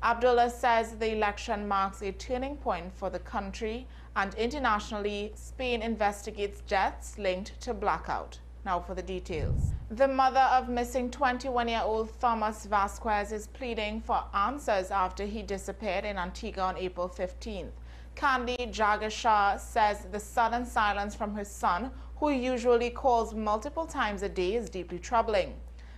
Abdullah says the election marks a turning point for the country, and internationally, Spain investigates deaths linked to blackout. Now for the details. The mother of missing 21-year-old Thomas Vasquez is pleading for answers after he disappeared in Antigua on April 15th. Candy Jagasha says the sudden silence from her son, who usually calls multiple times a day, is deeply troubling.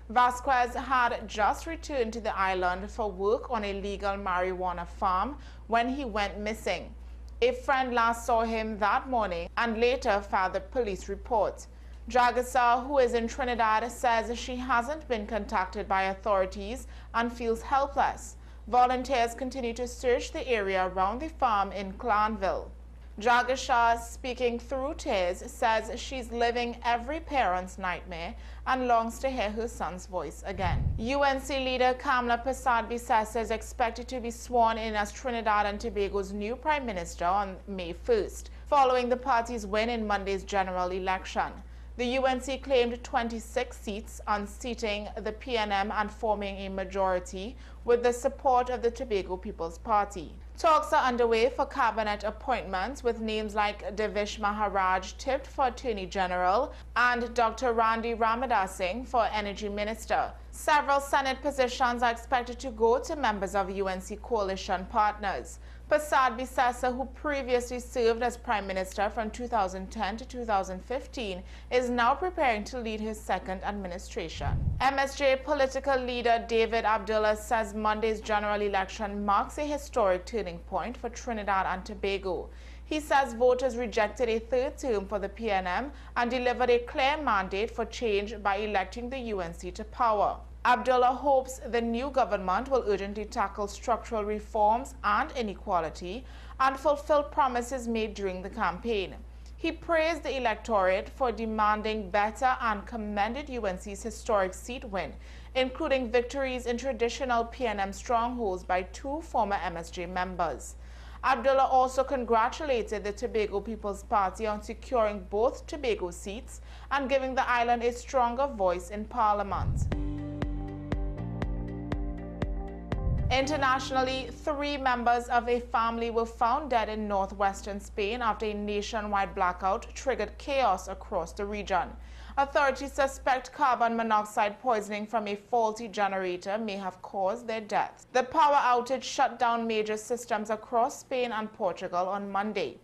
Vasquez had just returned to the island for work on a legal marijuana farm when he went missing. A friend last saw him that morning and later filed the police report. Jagasa, who is in Trinidad, says she hasn't been contacted by authorities and feels helpless. Volunteers continue to search the area around the farm in Clanville. Jagasha, speaking through tears, says she's living every parent's nightmare and longs to hear her son's voice again. UNC leader Kamla Persad-Bissessar is expected to be sworn in as Trinidad and Tobago's new Prime Minister on May 1st, following the party's win in Monday's general election. The UNC claimed 26 seats, unseating the PNM and forming a majority with the support of the Tobago People's Party. Talks are underway for cabinet appointments, with names like Devish Maharaj tipped for Attorney General and Dr. Randy Ramadasing for Energy Minister. Several Senate positions are expected to go to members of UNC coalition partners. Persad-Bissessar, who previously served as Prime Minister from 2010 to 2015, is now preparing to lead his second administration. MSJ political leader David Abdullah says Monday's general election marks a historic turning point for Trinidad and Tobago. He says voters rejected a third term for the PNM and delivered a clear mandate for change by electing the UNC to power. Abdullah hopes the new government will urgently tackle structural reforms and inequality and fulfill promises made during the campaign. He praised the electorate for demanding better and commended UNC's historic seat win, including victories in traditional PNM strongholds by 2 former MSJ members. Abdullah also congratulated the Tobago People's Party on securing both Tobago seats and giving the island a stronger voice in Parliament. Internationally, 3 members of a family were found dead in northwestern Spain after a nationwide blackout triggered chaos across the region. Authorities suspect carbon monoxide poisoning from a faulty generator may have caused their deaths. The power outage shut down major systems across Spain and Portugal on Monday.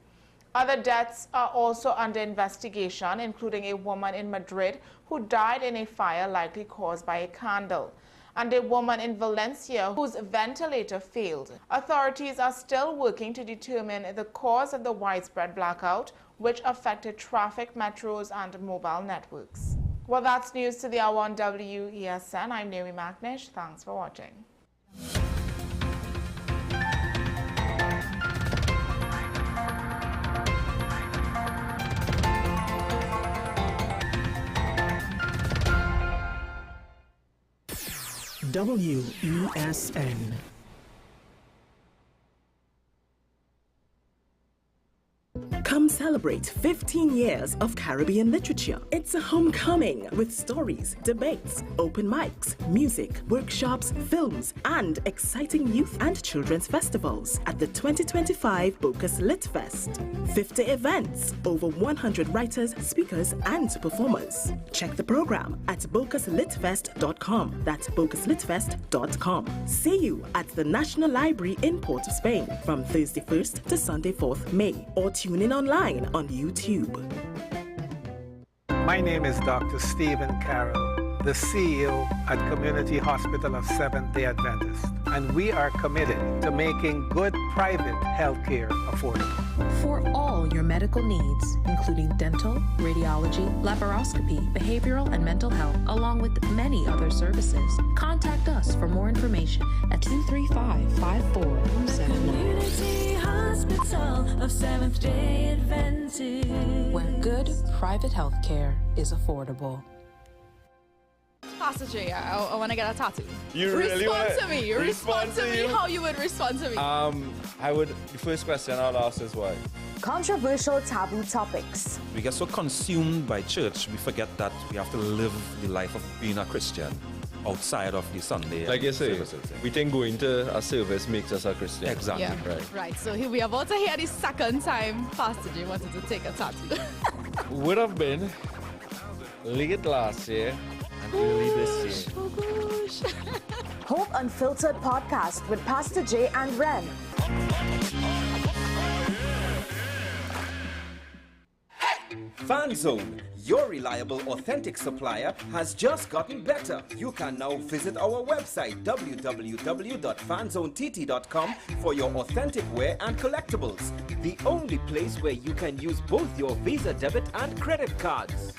Other deaths are also under investigation, including a woman in Madrid who died in a fire likely caused by a candle, and a woman in Valencia whose ventilator failed. Authorities are still working to determine the cause of the widespread blackout, which affected traffic, metros, and mobile networks. Well, that's news to the hour on WESN. I'm Naomi Macnish. Thanks for watching. WESN. Come celebrate 15 years of Caribbean literature. It's a homecoming with stories, debates, open mics, music, workshops, films, and exciting youth and children's festivals at the 2025 Bocas Lit Fest. 50 events, over 100 writers, speakers, and performers. Check the program at bocaslitfest.com. That's bocaslitfest.com. See you at the National Library in Port of Spain from Thursday 1st to Sunday 4th May, or tune in online on YouTube. My name is Dr. Stephen Carroll, the CEO at Community Hospital of Seventh-day Adventist, and we are committed to making good private healthcare affordable. For all your medical needs, including dental, radiology, laparoscopy, behavioral and mental health, along with many other services, contact us for more information at 235-5479. Community Hospital of Seventh-day Adventist, where good private health care is affordable. Passenger, I want to get a tattoo. You really want to me. Respond to me how you would respond to me. The first question I'll ask is why? Controversial taboo topics. We get so consumed by church, we forget that we have to live the life of being a Christian. outside of the Sunday. Like you say, services. we think going to a service makes us a Christian. Exactly. Yeah, right. So here we are about to hear the second time Pastor J wanted to take a tattoo. Would have been late last year and early this year. Oh gosh. Hope Unfiltered podcast with Pastor J and Ren. FanZone, your reliable, authentic supplier, has just gotten better. You can now visit our website www.fanzonett.com for your authentic wear and collectibles. The only place where you can use both your Visa debit and credit cards.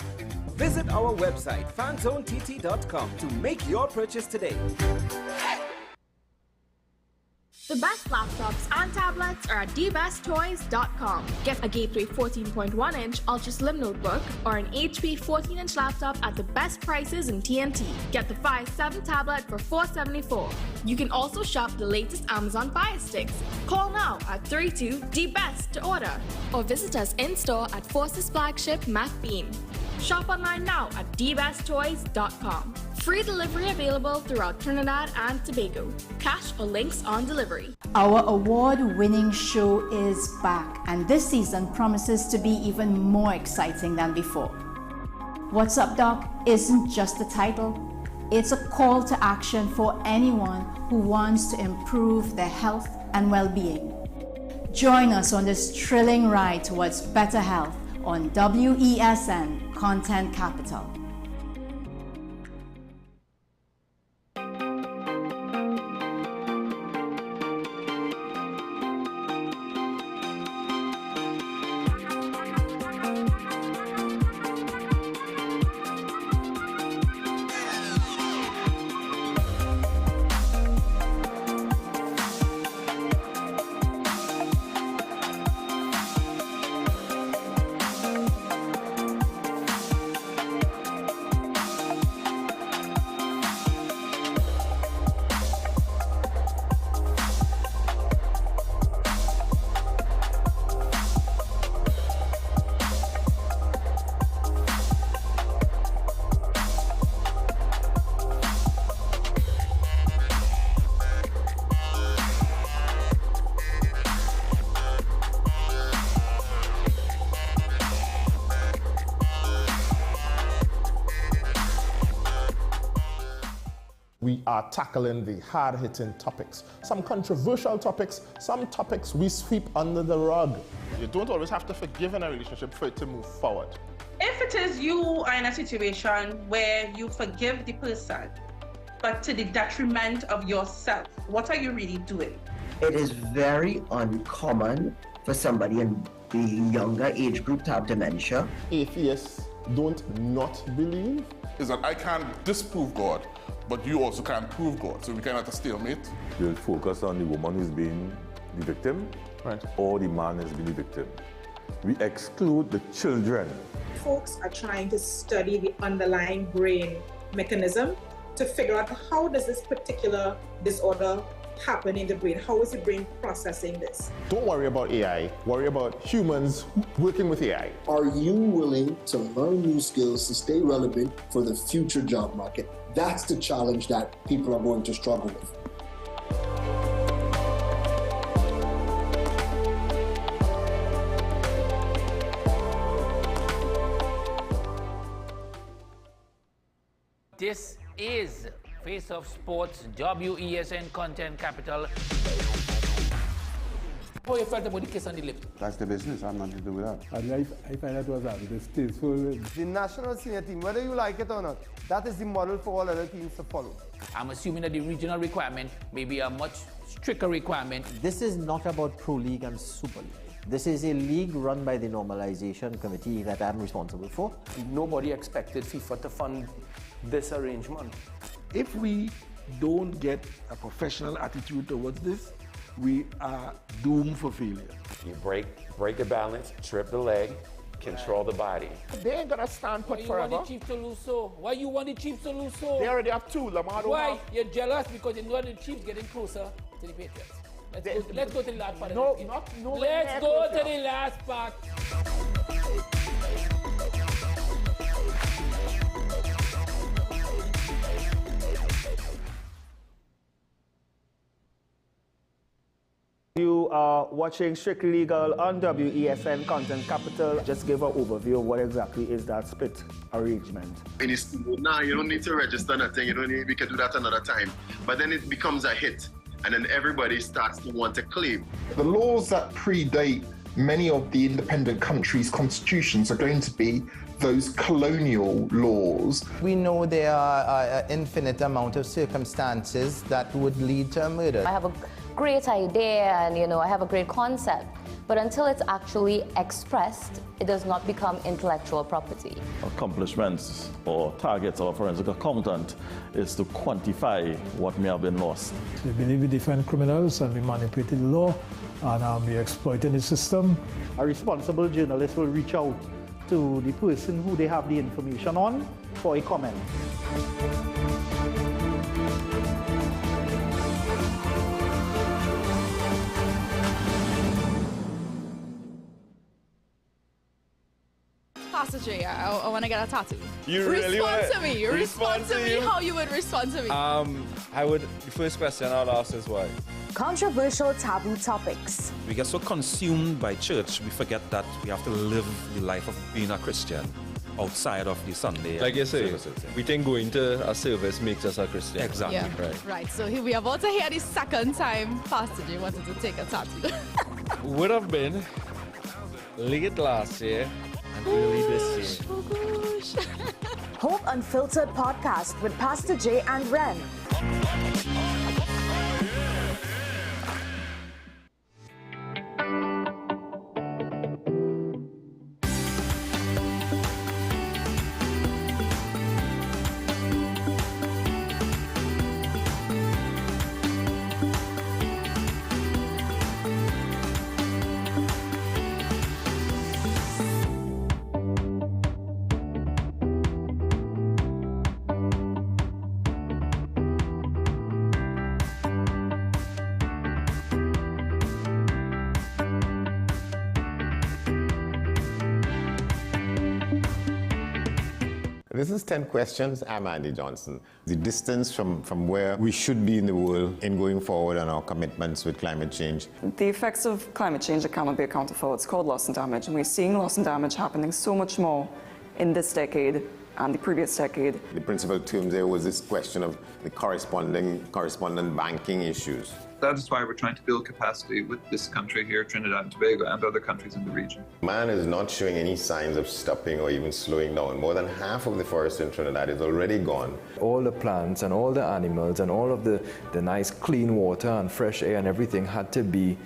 Visit our website fanzonett.com to make your purchase today. The best laptops and tablets are at dbesttoys.com. Get a Gateway 14.1-inch Ultra Slim notebook or an HP 14-inch laptop at the best prices in TNT. Get the Fire 7 tablet for $474. You can also shop the latest Amazon Fire Sticks. Call now at 32-DBEST to order or visit us in-store at Forces flagship Mac Bean. Shop online now at dbesttoys.com. Free delivery available throughout Trinidad and Tobago. Cash or links on delivery. Our award-winning show is back, and this season promises to be even more exciting than before. What's Up, Doc isn't just a title. It's a call to action for anyone who wants to improve their health and well-being. Join us on this thrilling ride towards better health on WESN Content Capital. We are tackling the hard-hitting topics, some controversial topics, some topics we sweep under the rug. You don't always have to forgive in a relationship for it to move forward. If it is you are in a situation where you forgive the person, but to the detriment of yourself, what are you really doing? It is very uncommon for somebody in the younger age group to have dementia. Atheists don't not believe. Is that I can't disprove God, but you also can't prove God, so we cannot have a stalemate. You'll focus on the woman who's being the victim, right, or the man who's being the victim. We exclude the children. Folks are trying to study the underlying brain mechanism to figure out how does this particular disorder happen in the brain? How is the brain processing this? Don't worry about AI, worry about humans working with AI. Are you willing to learn new skills to stay relevant for the future job market? That's the challenge that people are going to struggle with. This is Face of Sports, WESN Content Capital. How you felt about the kiss on the lip? That's the business. I'm nothing to do with that. I find that was distasteful. The national senior team, whether you like it or not, that is the model for all other teams to follow. I'm assuming that the regional requirement may be a much stricter requirement. This is not about Pro League and Super League. This is a league run by the Normalization Committee that I'm responsible for. Nobody expected FIFA to fund this arrangement. If we don't get a professional attitude towards this, we are doomed for failure. You break the balance, trip the leg, control the body. They ain't gonna stand put forever. Why you want the Chiefs to lose so? Why you want the Chiefs to lose so? They already have two. Lamar Why? have. You're jealous because you know the Chiefs getting closer to the Patriots. Let's go to the last part. No, Let's go to the last part. You are watching Strictly Legal on WESN Content Capital. Just give an overview of what exactly is that split arrangement. Now you don't need to register nothing. You don't need. We can do that another time. But then it becomes a hit, and then everybody starts to want to claim. The laws that predate many of the independent countries' constitutions are going to be those colonial laws. We know there are an infinite amount of circumstances that would lead to a murder. I have a great idea and I have a great concept, but until it's actually expressed, it does not become intellectual property. Accomplishments or targets of a forensic accountant is to quantify what may have been lost. They believe we defend criminals and we manipulated the law and we exploiting the system. A responsible journalist will reach out to the person who they have the information on for a comment. Pastor J, I want to get a tattoo. You really respond to me. Respond to me how you would respond to me. The first question I'll ask is why? Controversial taboo topics. We get so consumed by church, we forget that we have to live the life of being a Christian outside of the Sunday. Like you say, services. we think going to a service makes us a Christian. Exactly. Yeah. Right. So here we are about to hear the second time Pastor J wanted to take a tattoo. Would have been late last year and early this year. Oh gosh. Hope Unfiltered podcast with Pastor J and Ren. This is 10 questions. I'm Andy Johnson. The distance from where we should be in the world in going forward on our commitments with climate change. The effects of climate change that cannot be accounted for, it's called loss and damage, and we're seeing loss and damage happening so much more in this decade and the previous decade. The principal term there was this question of the correspondent banking issues. That is why we're trying to build capacity with this country here, Trinidad and Tobago, and other countries in the region. Man is not showing any signs of stopping or even slowing down. More than half of the forest in Trinidad is already gone. All the plants and all the animals and all of the nice clean water and fresh air and everything had to be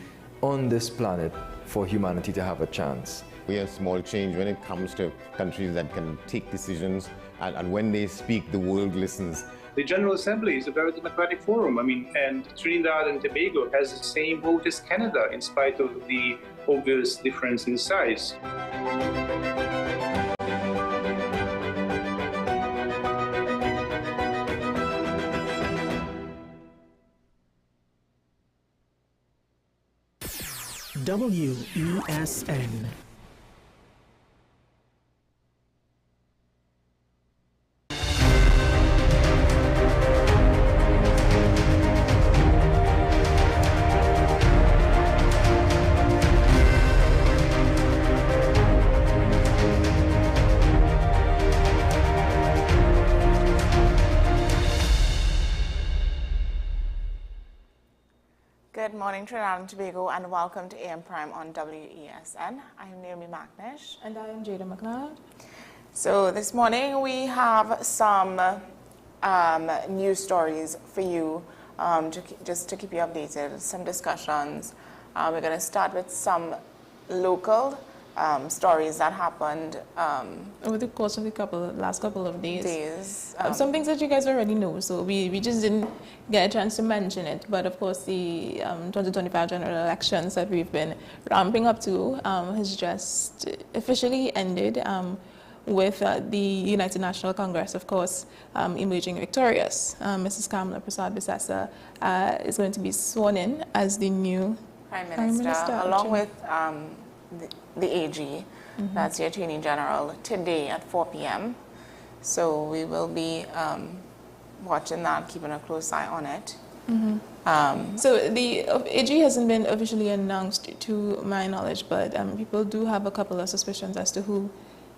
on this planet for humanity to have a chance. We have small change when it comes to countries that can take decisions, and when they speak, the world listens. The General Assembly is a very democratic forum. And Trinidad and Tobago has the same vote as Canada, in spite of the obvious difference in size. WESN. Good morning, Trinidad and Tobago, and welcome to AM Prime on WESN. I'm Naomi McNish. And I am Jada McLeod. So this morning we have some news stories for you, just to keep you updated, some discussions. We're going to start with some local stories that happened over the course of the last couple of days. Some things that you guys already know, so we just didn't get a chance to mention it. But of course, the 2025 general elections that we've been ramping up to has just officially ended with the United National Congress, of course, emerging victorious. Mrs. Kamala Prasad-Bissessa is going to be sworn in as the new Prime Minister along with the AG, that's the Attorney General, today at 4 p.m. So we will be watching that, keeping a close eye on it. So the AG hasn't been officially announced to my knowledge, but people do have a couple of suspicions as to who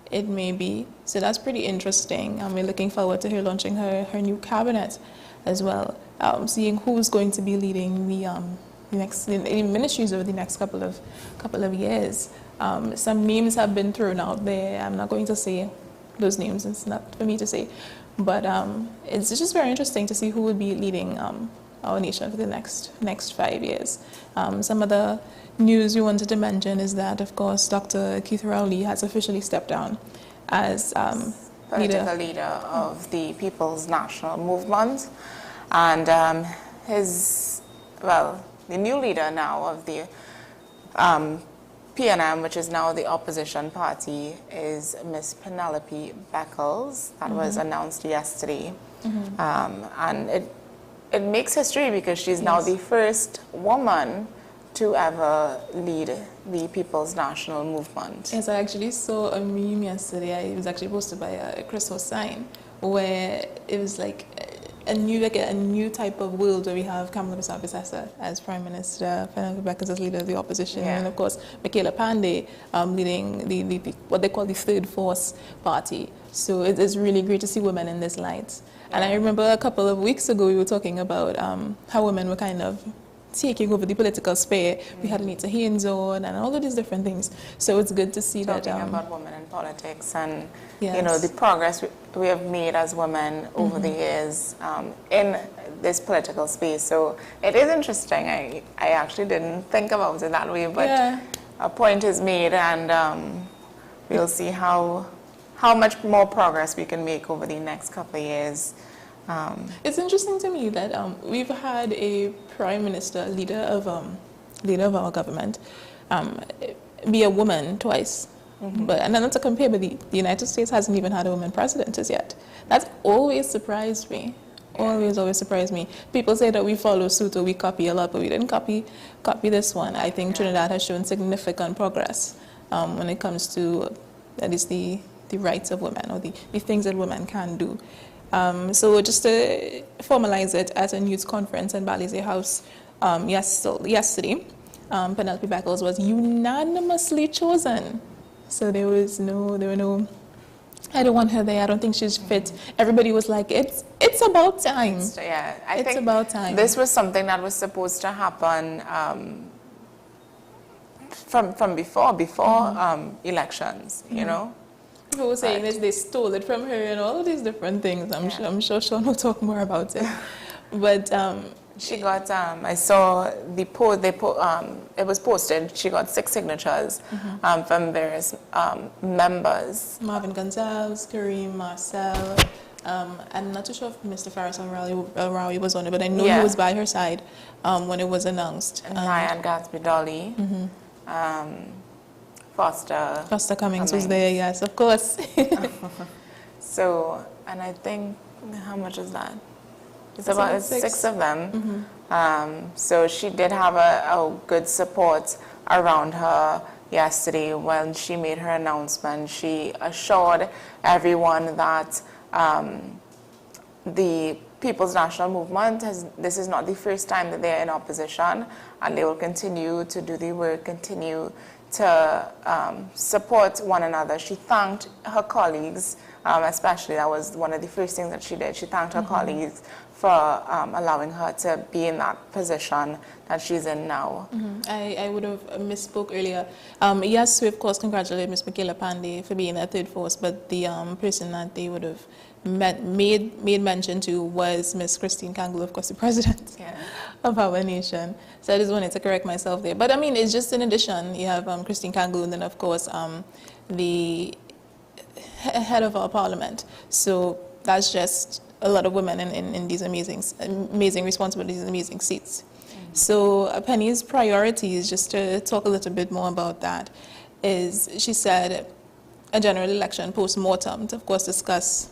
it may be. So that's pretty interesting. We're looking forward to her launching her new cabinet as well, seeing who's going to be leading the ministries over the next couple of years. Some names have been thrown out there. I'm not going to say those names. It's not for me to say. But it's just very interesting to see who will be leading our nation for the next 5 years. Some of the news we wanted to mention is that, of course, Dr. Keith Rowley has officially stepped down as political leader of the People's National Movement. And the new leader now of the PNM, which is now the opposition party, is Miss Penelope Beckles. That was announced yesterday. And it makes history because she's now the first woman to ever lead the People's National Movement. Yes, I actually saw a meme yesterday. It was actually posted by Chris Hossain, where it was like a new type of world where we have Kamala Bissau-Bissessar as Prime Minister, Penelope Beckles as leader of the opposition, and of course Michaela Pandey leading the what they call the third force party. So it is really great to see women in this light. And I remember a couple of weeks ago we were talking about how women were kind of taking over the political sphere. We had Anita Haynes on and all of these different things. So it's good to see talking about women in politics and you know the progress we have made as women over the years in this political space. So it is interesting. I actually didn't think about it that way, but a point is made, and we'll see how much more progress we can make over the next couple of years. It's interesting to me that we've had a prime minister, leader of our government, be a woman twice. But and not to compare, but the United States hasn't even had a woman president as yet. That's always surprised me. Always surprised me. People say that we follow suit or we copy a lot, but we didn't copy this one. I think Trinidad has shown significant progress when it comes to that is the rights of women or the things that women can do. So just to formalize it at a news conference in Balize House yesterday, Penelope Beckles was unanimously chosen. So there were no, I don't want her there, I don't think she's fit. Everybody was like, it's about time. I think about time. This was something that was supposed to happen from before elections, you know? People were saying this, they stole it from her and all of these different things. I'm sure Sean will talk more about it. But she got, I saw the post, it was posted, she got 6 signatures from various members. Marvin Gonzalez, Kareem, Marcel, I'm not too sure if Mr. Faris Al-Rawi was on it, but I know he was by her side when it was announced. And Ryan Gatsby Dolly. Foster Cummings was there, yes, of course. So, and I think, how much is that? It's about 6 of them. So she did have a good support around her yesterday when she made her announcement. She assured everyone that the People's National Movement, this is not the first time that they're in opposition, and they will continue to do the work, continue to support one another. She thanked her colleagues, especially that was one of the first things that she did. She thanked her colleagues for allowing her to be in that position that she's in now. I would have misspoke earlier. Yes, we of course congratulate Ms. Michaela Pandey for being a third force, but the person that they would have made mention to was Ms. Christine Kangle, of course, the president of our nation. So I just wanted to correct myself there. But I mean, it's just in addition, you have Christine Kangle, and then of course the head of our parliament. So that's just a lot of women in these amazing responsibilities and amazing seats. So Penny's priorities, just to talk a little bit more about that, is she said a general election post-mortem to, of course, discuss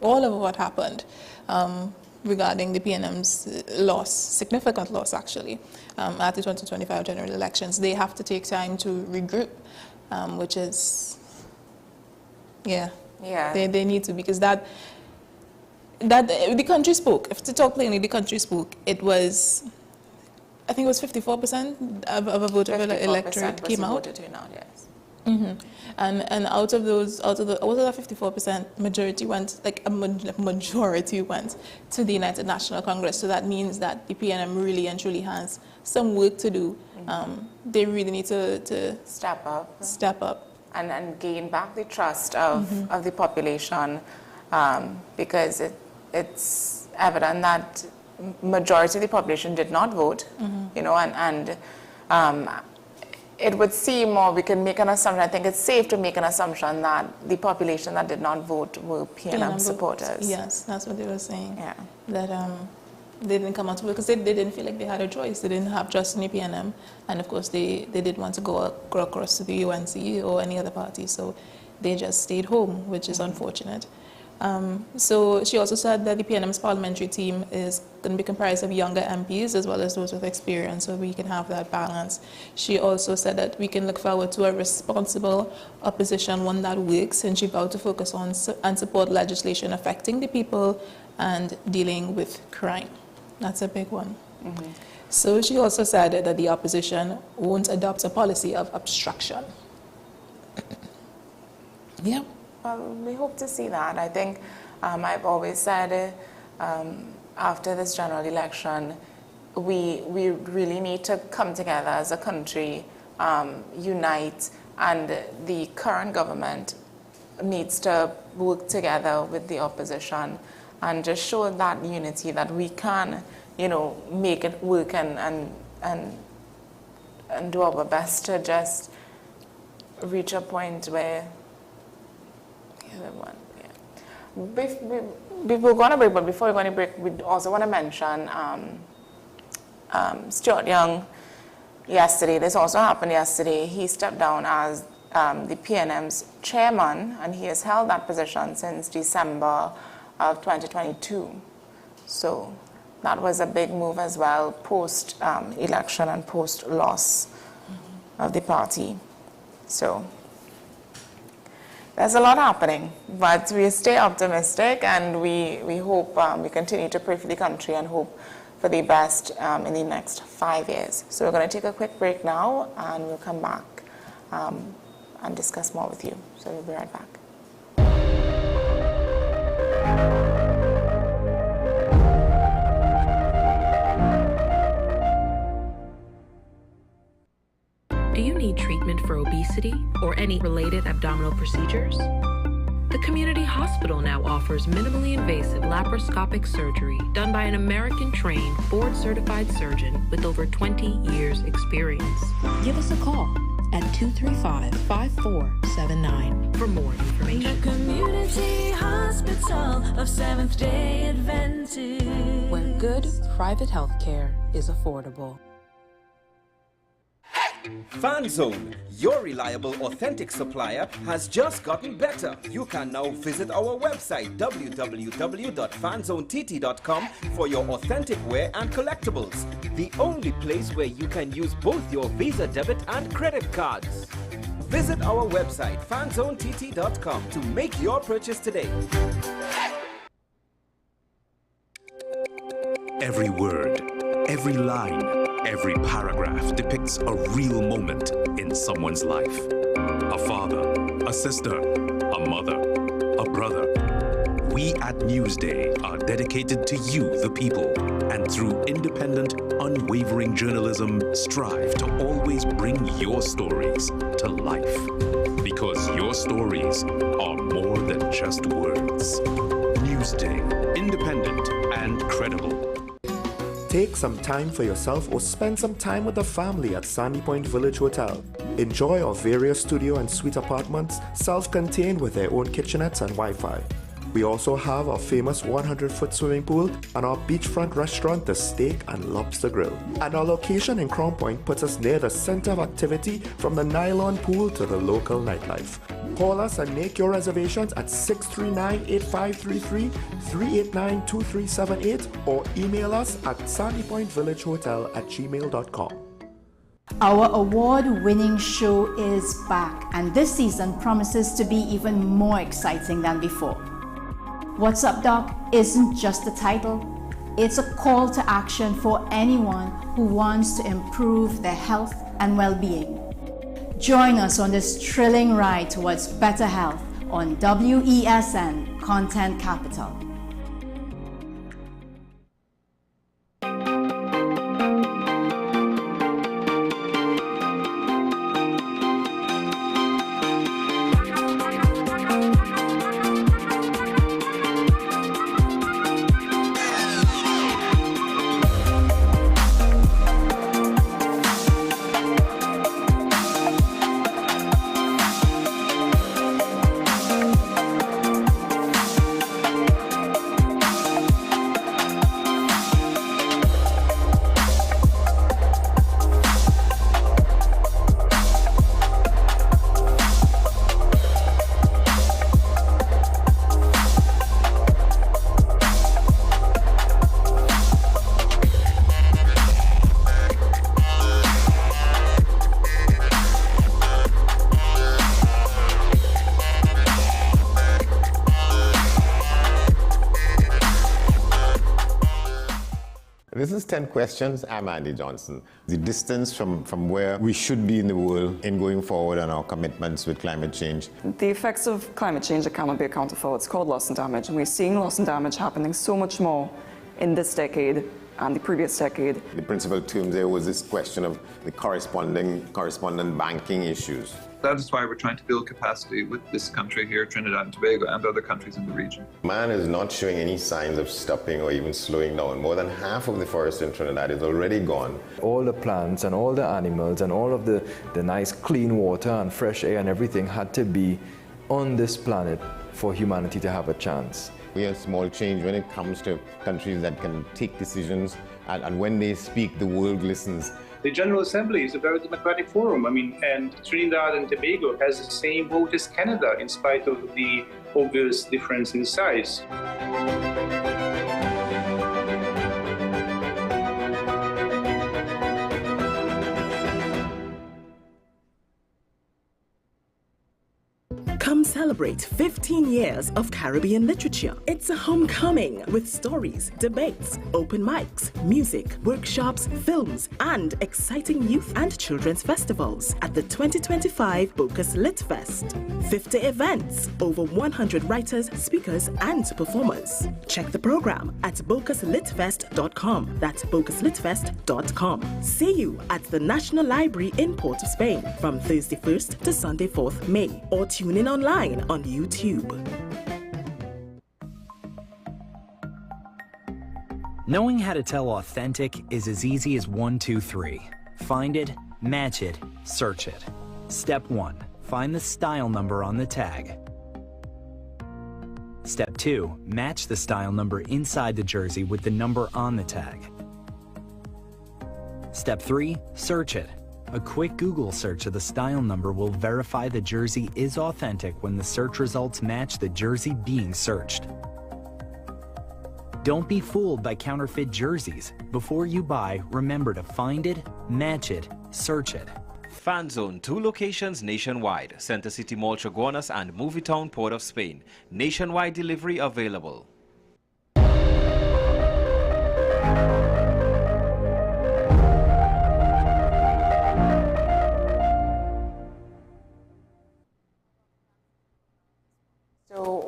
all of what happened regarding the PNM's loss, significant loss actually, at the 2025 general elections. They have to take time to regroup, which is, they need to, because that the country spoke. If to talk plainly, the country spoke. It was I think it was 54% of a votable electorate came out. Turnout, yes. And out of that 54%, majority went, like a majority went to the United National Congress. So that means that the PNM really and truly has some work to do. They really need to step up and gain back the trust of the population, because it's evident that majority of the population did not vote, you know, and it would seem, or we can make an assumption, I think it's safe to make an assumption that the population that did not vote were PNM supporters. Yes, that's what they were saying. Yeah. That they didn't come out to vote because they didn't feel like they had a choice. They didn't have trust in the PNM. And of course, they didn't want to go across to the UNC or any other party. So they just stayed home, which is unfortunate. So she also said that the PNM's parliamentary team is going to be comprised of younger MPs as well as those with experience, so we can have that balance. She also said that we can look forward to a responsible opposition, one that works, and she vowed to focus on and support legislation affecting the people and dealing with crime. That's a big one. So she also said that the opposition won't adopt a policy of obstruction. Yeah. Well, we hope to see that. I think I've always said after this general election, we really need to come together as a country, unite, and the current government needs to work together with the opposition and just show that unity that we can, you know, make it work and do our best to just reach a point where we're going to break, but before we're going to break, we also want to mention Stuart Young yesterday. This also happened yesterday. He stepped down as the PNM's chairman, and he has held that position since December of 2022. So that was a big move as well, post-election and post-loss of the party. So there's a lot happening, but we stay optimistic, and we hope we continue to pray for the country and hope for the best in the next 5 years. So we're going to take a quick break now, and we'll come back and discuss more with you. So we'll be right back. Do you need treatment for obesity or any related abdominal procedures? The community hospital now offers minimally invasive laparoscopic surgery done by an American-trained, board-certified surgeon with over 20 years' experience. Give us a call at 235-5479 for more information. The Community Hospital of Seventh-day Adventist, where good private health care is affordable. FanZone, your reliable, authentic supplier, has just gotten better. You can now visit our website www.fanzonett.com for your authentic wear and collectibles. The only place where you can use both your Visa debit and credit cards. Visit our website fanzonett.com to make your purchase today. Every word, every line, every paragraph depicts a real moment in someone's life. A father, a sister, a mother, a brother. We at Newsday are dedicated to you, the people, and through independent, unwavering journalism, strive to always bring your stories to life. Because your stories are more than just words. Newsday, independent and credible. Take some time for yourself or spend some time with the family at Sandy Point Village Hotel. Enjoy our various studio and suite apartments, self-contained with their own kitchenettes and Wi-Fi. We also have our famous 100-foot swimming pool and our beachfront restaurant, The Steak and Lobster Grill. And our location in Crown Point puts us near the center of activity from the nylon pool to the local nightlife. Call us and make your reservations at 639-8533, 389-2378, or email us at sandypointvillagehotel@gmail.com. Our award-winning show is back, and this season promises to be even more exciting than before. What's Up, Doc isn't just a title, It's a call to action for anyone who wants to improve their health and well-being. Join us on this thrilling ride towards better health on WESN Content Capital. This is 10 Questions. I'm Andy Johnson. The distance from where we should be in the world in going forward on our commitments with climate change. The effects of climate change that cannot be accounted for, it's called loss and damage. And we're seeing loss and damage happening so much more in this decade and the previous decade. The principal term there was this question of the correspondent banking issues. That is why we're trying to build capacity with this country here, Trinidad and Tobago, and other countries in the region. Man is not showing any signs of stopping or even slowing down. More than half of the forest in Trinidad is already gone. All the plants and all the animals and all of the nice clean water and fresh air and everything had to be on this planet for humanity to have a chance. We have small change when it comes to countries that can take decisions, and when they speak, the world listens. The General Assembly is a very democratic forum. And Trinidad and Tobago has the same vote as Canada, in spite of the obvious difference in size. Come celebrate 15 years of Caribbean literature. It's a homecoming with stories, debates, open mics, music, workshops, films, and exciting youth and children's festivals at the 2025 Bocas Lit Fest. 50 events, over 100 writers, speakers, and performers. Check the program at bocaslitfest.com. That's bocaslitfest.com. See you at the National Library in Port of Spain from Thursday 1st to Sunday 4th May, or tune in online on YouTube. Knowing how to tell authentic is as easy as 1, 2, 3. Find it, match it, search it. Step 1. Find the style number on the tag. Step 2. Match the style number inside the jersey with the number on the tag. Step 3. Search it. A quick Google search of the style number will verify the jersey is authentic when the search results match the jersey being searched. Don't be fooled by counterfeit jerseys. Before you buy, remember to find it, match it, search it. Fan Zone, 2 locations nationwide. Center City Mall, Chaguanas and Movietown, Port of Spain. Nationwide delivery available.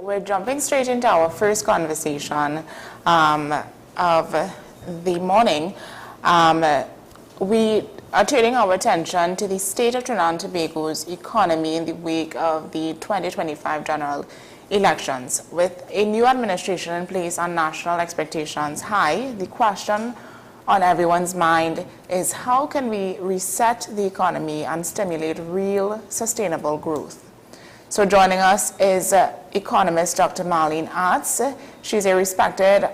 We're jumping straight into our first conversation of the morning. We are turning our attention to the state of Trinidad and Tobago's economy in the wake of the 2025 general elections. With a new administration in place and national expectations high, the question on everyone's mind is how can we reset the economy and stimulate real sustainable growth? So joining us is economist Dr. Marlene Arts. She's a respected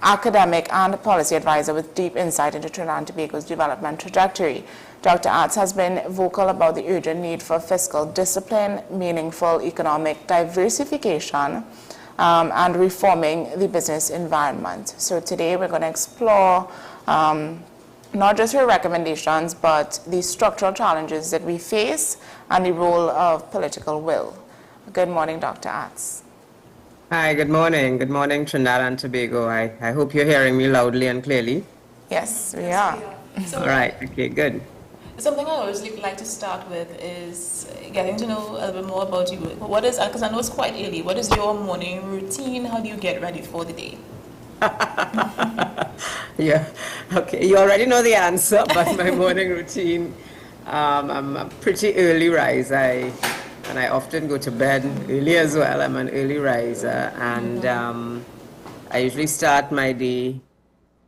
academic and policy advisor with deep insight into Trinidad and Tobago's development trajectory. Dr. Arts has been vocal about the urgent need for fiscal discipline, meaningful economic diversification, and reforming the business environment. So today we're going to explore not just her recommendations, but the structural challenges that we face and the role of political will. Good morning, Dr. Arts. Hi, good morning. Good morning, Trinidad and Tobago. I hope you're hearing me loudly and clearly. Yes, we are. All right, okay, good. Something I always like to start with is getting to know a little bit more about you. What is, because I know it's quite early, what is your morning routine? How do you get ready for the day? Yeah, okay, you already know the answer, but my morning routine, I'm a pretty early riser, and I often go to bed early as well. I'm an early riser, and I usually start my day,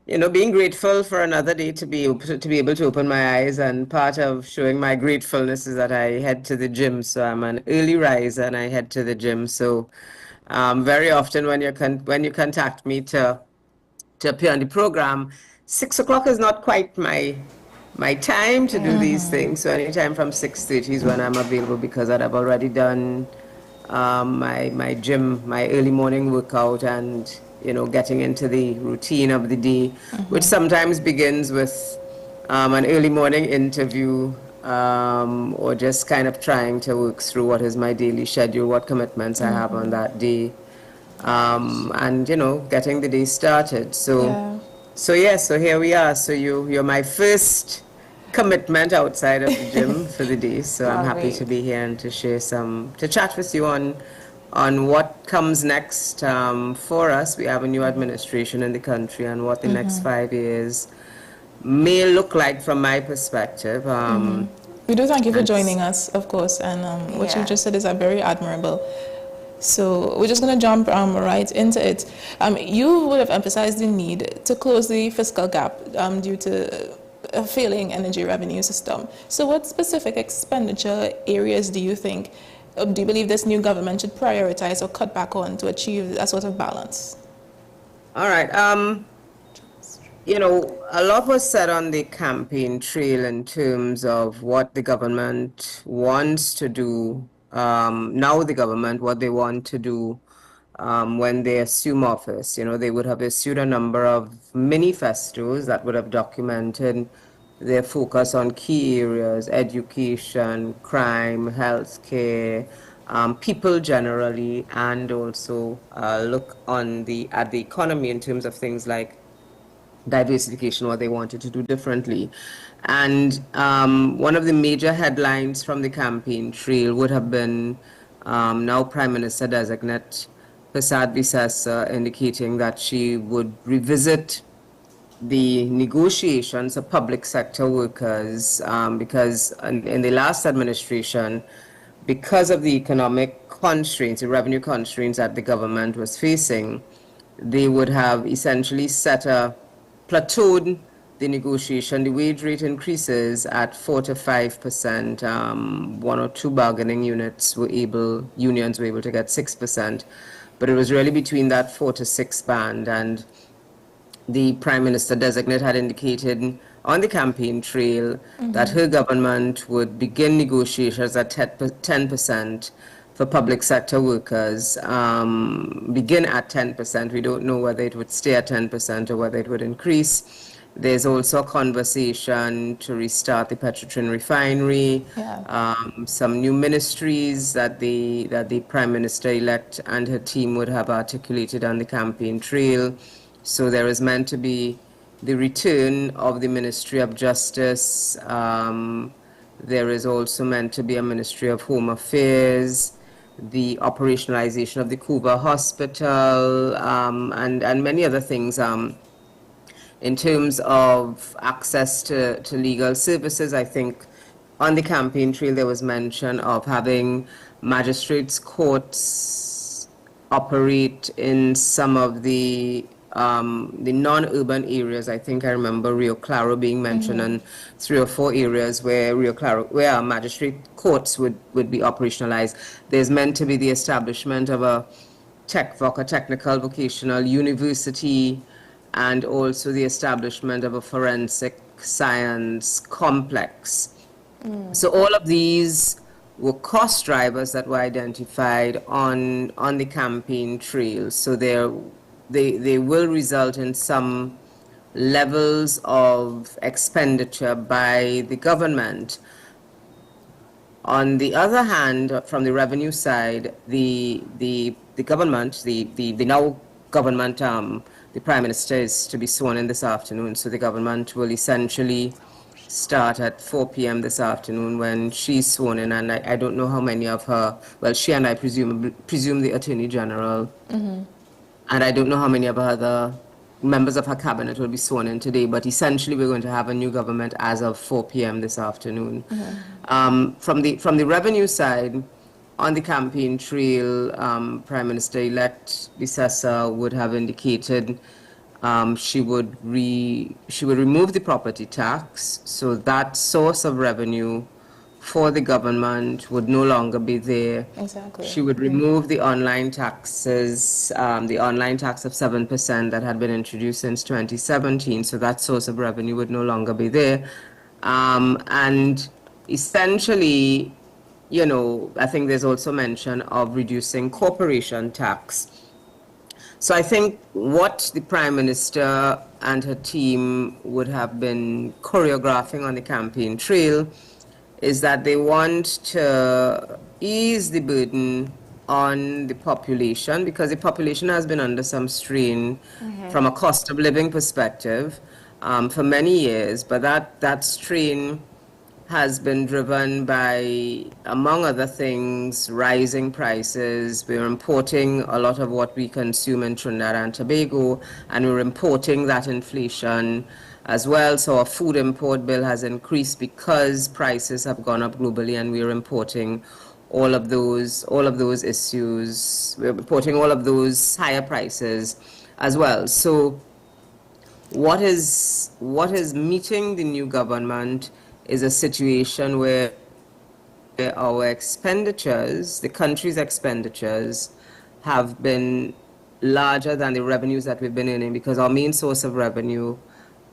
being grateful for another day to be able to open my eyes. And part of showing my gratefulness is that I head to the gym. So I'm an early riser and I head to the gym. So very often when you contact me to appear on the program, 6 o'clock is not quite my time to do these things. So anytime from 6:30 is when I'm available, because I've already done my gym, my early morning workout, and getting into the routine of the day, which sometimes begins with an early morning interview, or just kind of trying to work through what is my daily schedule, what commitments I have on that day, and getting the day started. So here we are. So you're my first commitment outside of the gym for the day. So I'm happy to be here and to share to chat with you on what comes next for us. We have a new administration in the country, and what the next 5 years may look like from my perspective. We do thank you for joining us, of course, and what you just said is very admirable. So we're just going to jump right into it. You would have emphasized the need to close the fiscal gap due to a failing energy revenue system. So what specific expenditure areas do you believe this new government should prioritize or cut back on to achieve that sort of balance? All right. A lot was said on the campaign trail in terms of what the government wants to do. Now the government, what they want to do when they assume office. They would have issued a number of manifestos that would have documented their focus on key areas: education, crime, healthcare, people generally, and also look at the economy in terms of things like diversification, what they wanted to do differently. And one of the major headlines from the campaign trail would have been now Prime Minister designate Prasad Visesa indicating that she would revisit the negotiations of public sector workers, because in the last administration, because of the economic constraints, the revenue constraints that the government was facing, they would have essentially plateaued the negotiation. The wage rate increases at 4 to 5%. One or two bargaining unions were able to get 6%, but it was really between that 4 to 6 band. And the Prime Minister designate had indicated on the campaign trail that her government would begin negotiations at 10% for public sector workers, begin at 10%. We don't know whether it would stay at 10% or whether it would increase. There's also a conversation to restart the Petrotrin refinery, some new ministries that the Prime Minister-elect and her team would have articulated on the campaign trail. So there is meant to be the return of the Ministry of Justice. There is also meant to be a Ministry of Home Affairs, the operationalization of the Cuba Hospital, and many other things. In terms of access to legal services, I think on the campaign trail there was mention of having magistrates' courts operate in some of the non-urban areas. I think I remember Rio Claro being mentioned, and 3 or 4 areas where where magistrate courts would be operationalized. There's meant to be the establishment of a technical vocational university, and also the establishment of a forensic science complex. So all of these were cost drivers that were identified on the campaign trail. So they will result in some levels of expenditure by the government. On the other hand, from the revenue side, the government, the now government, the Prime Minister is to be sworn in this afternoon, so the government will essentially start at 4 p.m. this afternoon when she's sworn in, and I don't know how many of her, well, she and I presume the Attorney General, and I don't know how many of her other members of her cabinet will be sworn in today, but essentially we're going to have a new government as of 4 p.m. this afternoon. From the revenue side, on the campaign trail, Prime Minister-elect Bissessa would have indicated she would remove the property tax, so that source of revenue for the government would no longer be there. Exactly. She would remove the online taxes, the online tax of 7% that had been introduced since 2017, so that source of revenue would no longer be there. And essentially, you know, I think there's also mention of reducing corporation tax. So I think what the Prime Minister and her team would have been choreographing on the campaign trail is that they want to ease the burden on the population, because the population has been under some strain from a cost of living perspective for many years, but that strain has been driven by, among other things, rising prices. We're importing a lot of what we consume in Trinidad and Tobago, and we're importing that inflation as well. So our food import bill has increased because prices have gone up globally, and we're importing all of those issues. We're importing all of those higher prices as well. So what is meeting the new government is a situation where our expenditures, the country's expenditures, have been larger than the revenues that we've been earning, because our main source of revenue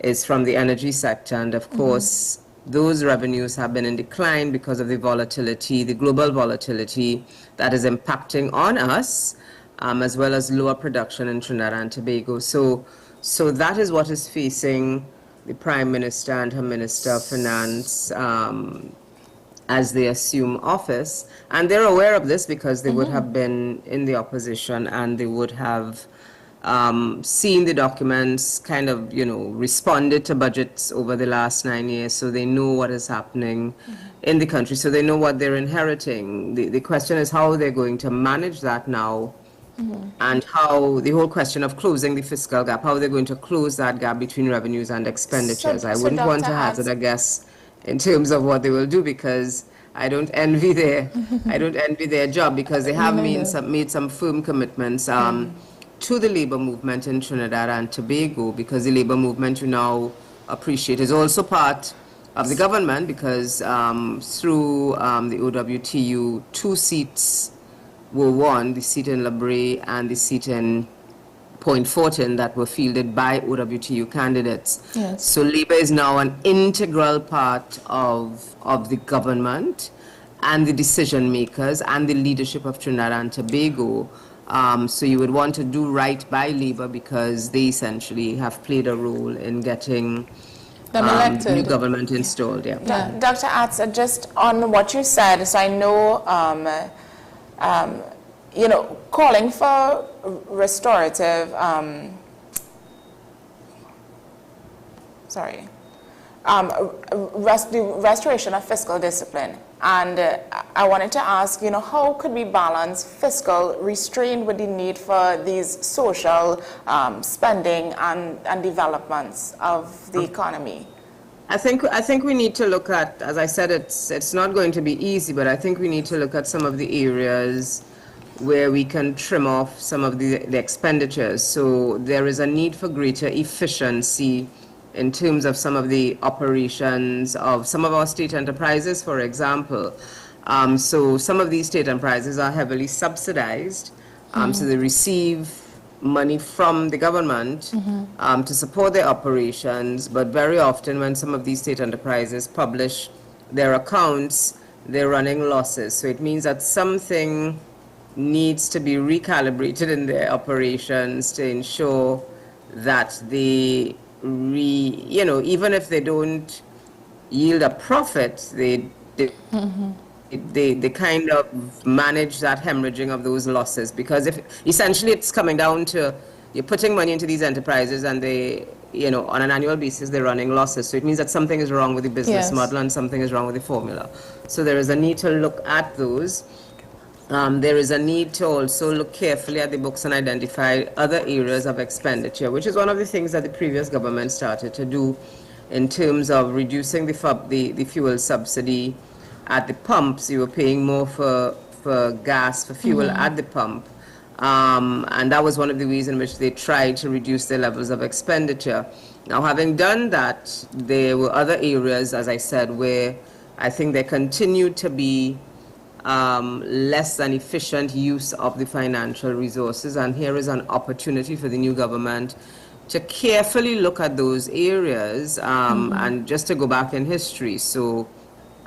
is from the energy sector. And of course, those revenues have been in decline because of the volatility, the global volatility that is impacting on us, as well as lower production in Trinidad and Tobago. So that is what is facing the Prime Minister and her Minister of Finance as they assume office. And they're aware of this because they would have been in the opposition, and they would have seen the documents, kind of, you know, responded to budgets over the last 9 years, so they know what is happening in the country, so they know what they're inheriting. The question is how they're going to manage that now, and how the whole question of closing the fiscal gap, how they're going to close that gap between revenues and expenditures. I wouldn't want to hazard a guess in terms of what they will do, because I don't envy their job, because they have made some firm commitments to the labor movement in Trinidad and Tobago, because the labor movement, you now appreciate, is also part of the government, because through the OWTU, 2 seats were won, the seat in Labray and the seat in Point Fortin, that were fielded by OWTU candidates. Yes. So labor is now an integral part of the government and the decision makers and the leadership of Trinidad and Tobago. So you would want to do right by labor, because they essentially have played a role in getting the new government installed. Yeah. Dr. Atza, just on what you said, so I know, you know, calling for restorative, the restoration of fiscal discipline. And I wanted to ask, you know, how could we balance fiscal restraint with the need for these social spending and developments of the economy? I think we need to look at, as I said, it's not going to be easy, but I think we need to look at some of the areas where we can trim off some of the expenditures. So there is a need for greater efficiency in terms of some of the operations of some of our state enterprises, for example. So some of these state enterprises are heavily subsidized, so they receive money from the government to support their operations, but very often when some of these state enterprises publish their accounts, they're running losses. So it means that something needs to be recalibrated in their operations to ensure that they you know, even if they don't yield a profit, they they kind of manage that hemorrhaging of those losses, because if essentially it's coming down to you're putting money into these enterprises and they, you know, on an annual basis they're running losses. So it means that something is wrong with the business Yes. model and something is wrong with the formula. So there is a need to look at those. There is a need to also look carefully at the books and identify other areas of expenditure, which is one of the things that the previous government started to do in terms of reducing the fuel subsidy at the pumps. You were paying more for gas, for fuel at the pump. And that was one of the ways in which they tried to reduce their levels of expenditure. Now, having done that, there were other areas, as I said, where I think there continued to be less than efficient use of the financial resources. And here is an opportunity for the new government to carefully look at those areas. And just to go back in history, so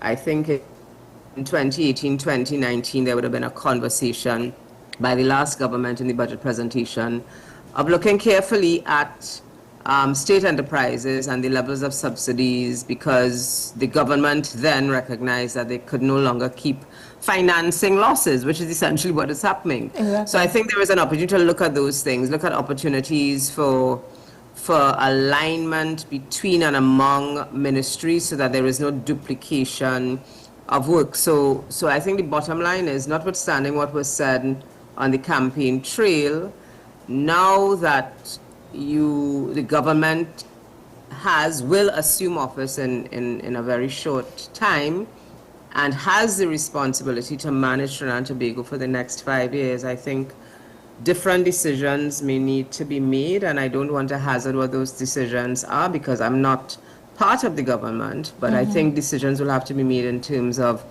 I think in 2018, 2019, there would have been a conversation by the last government in the budget presentation of looking carefully at state enterprises and the levels of subsidies, because the government then recognized that they could no longer keep financing losses, which is essentially what is happening. Exactly. So I think there is an opportunity to look at those things, look at opportunities for alignment between and among ministries so that there is no duplication of work. So I think the bottom line is, notwithstanding what was said on the campaign trail, now that the government will assume office in a very short time and has the responsibility to manage Trinidad and Tobago for the next 5 years, I think different decisions may need to be made, and I don't want to hazard what those decisions are because I'm not part of the government, but I think decisions will have to be made in terms of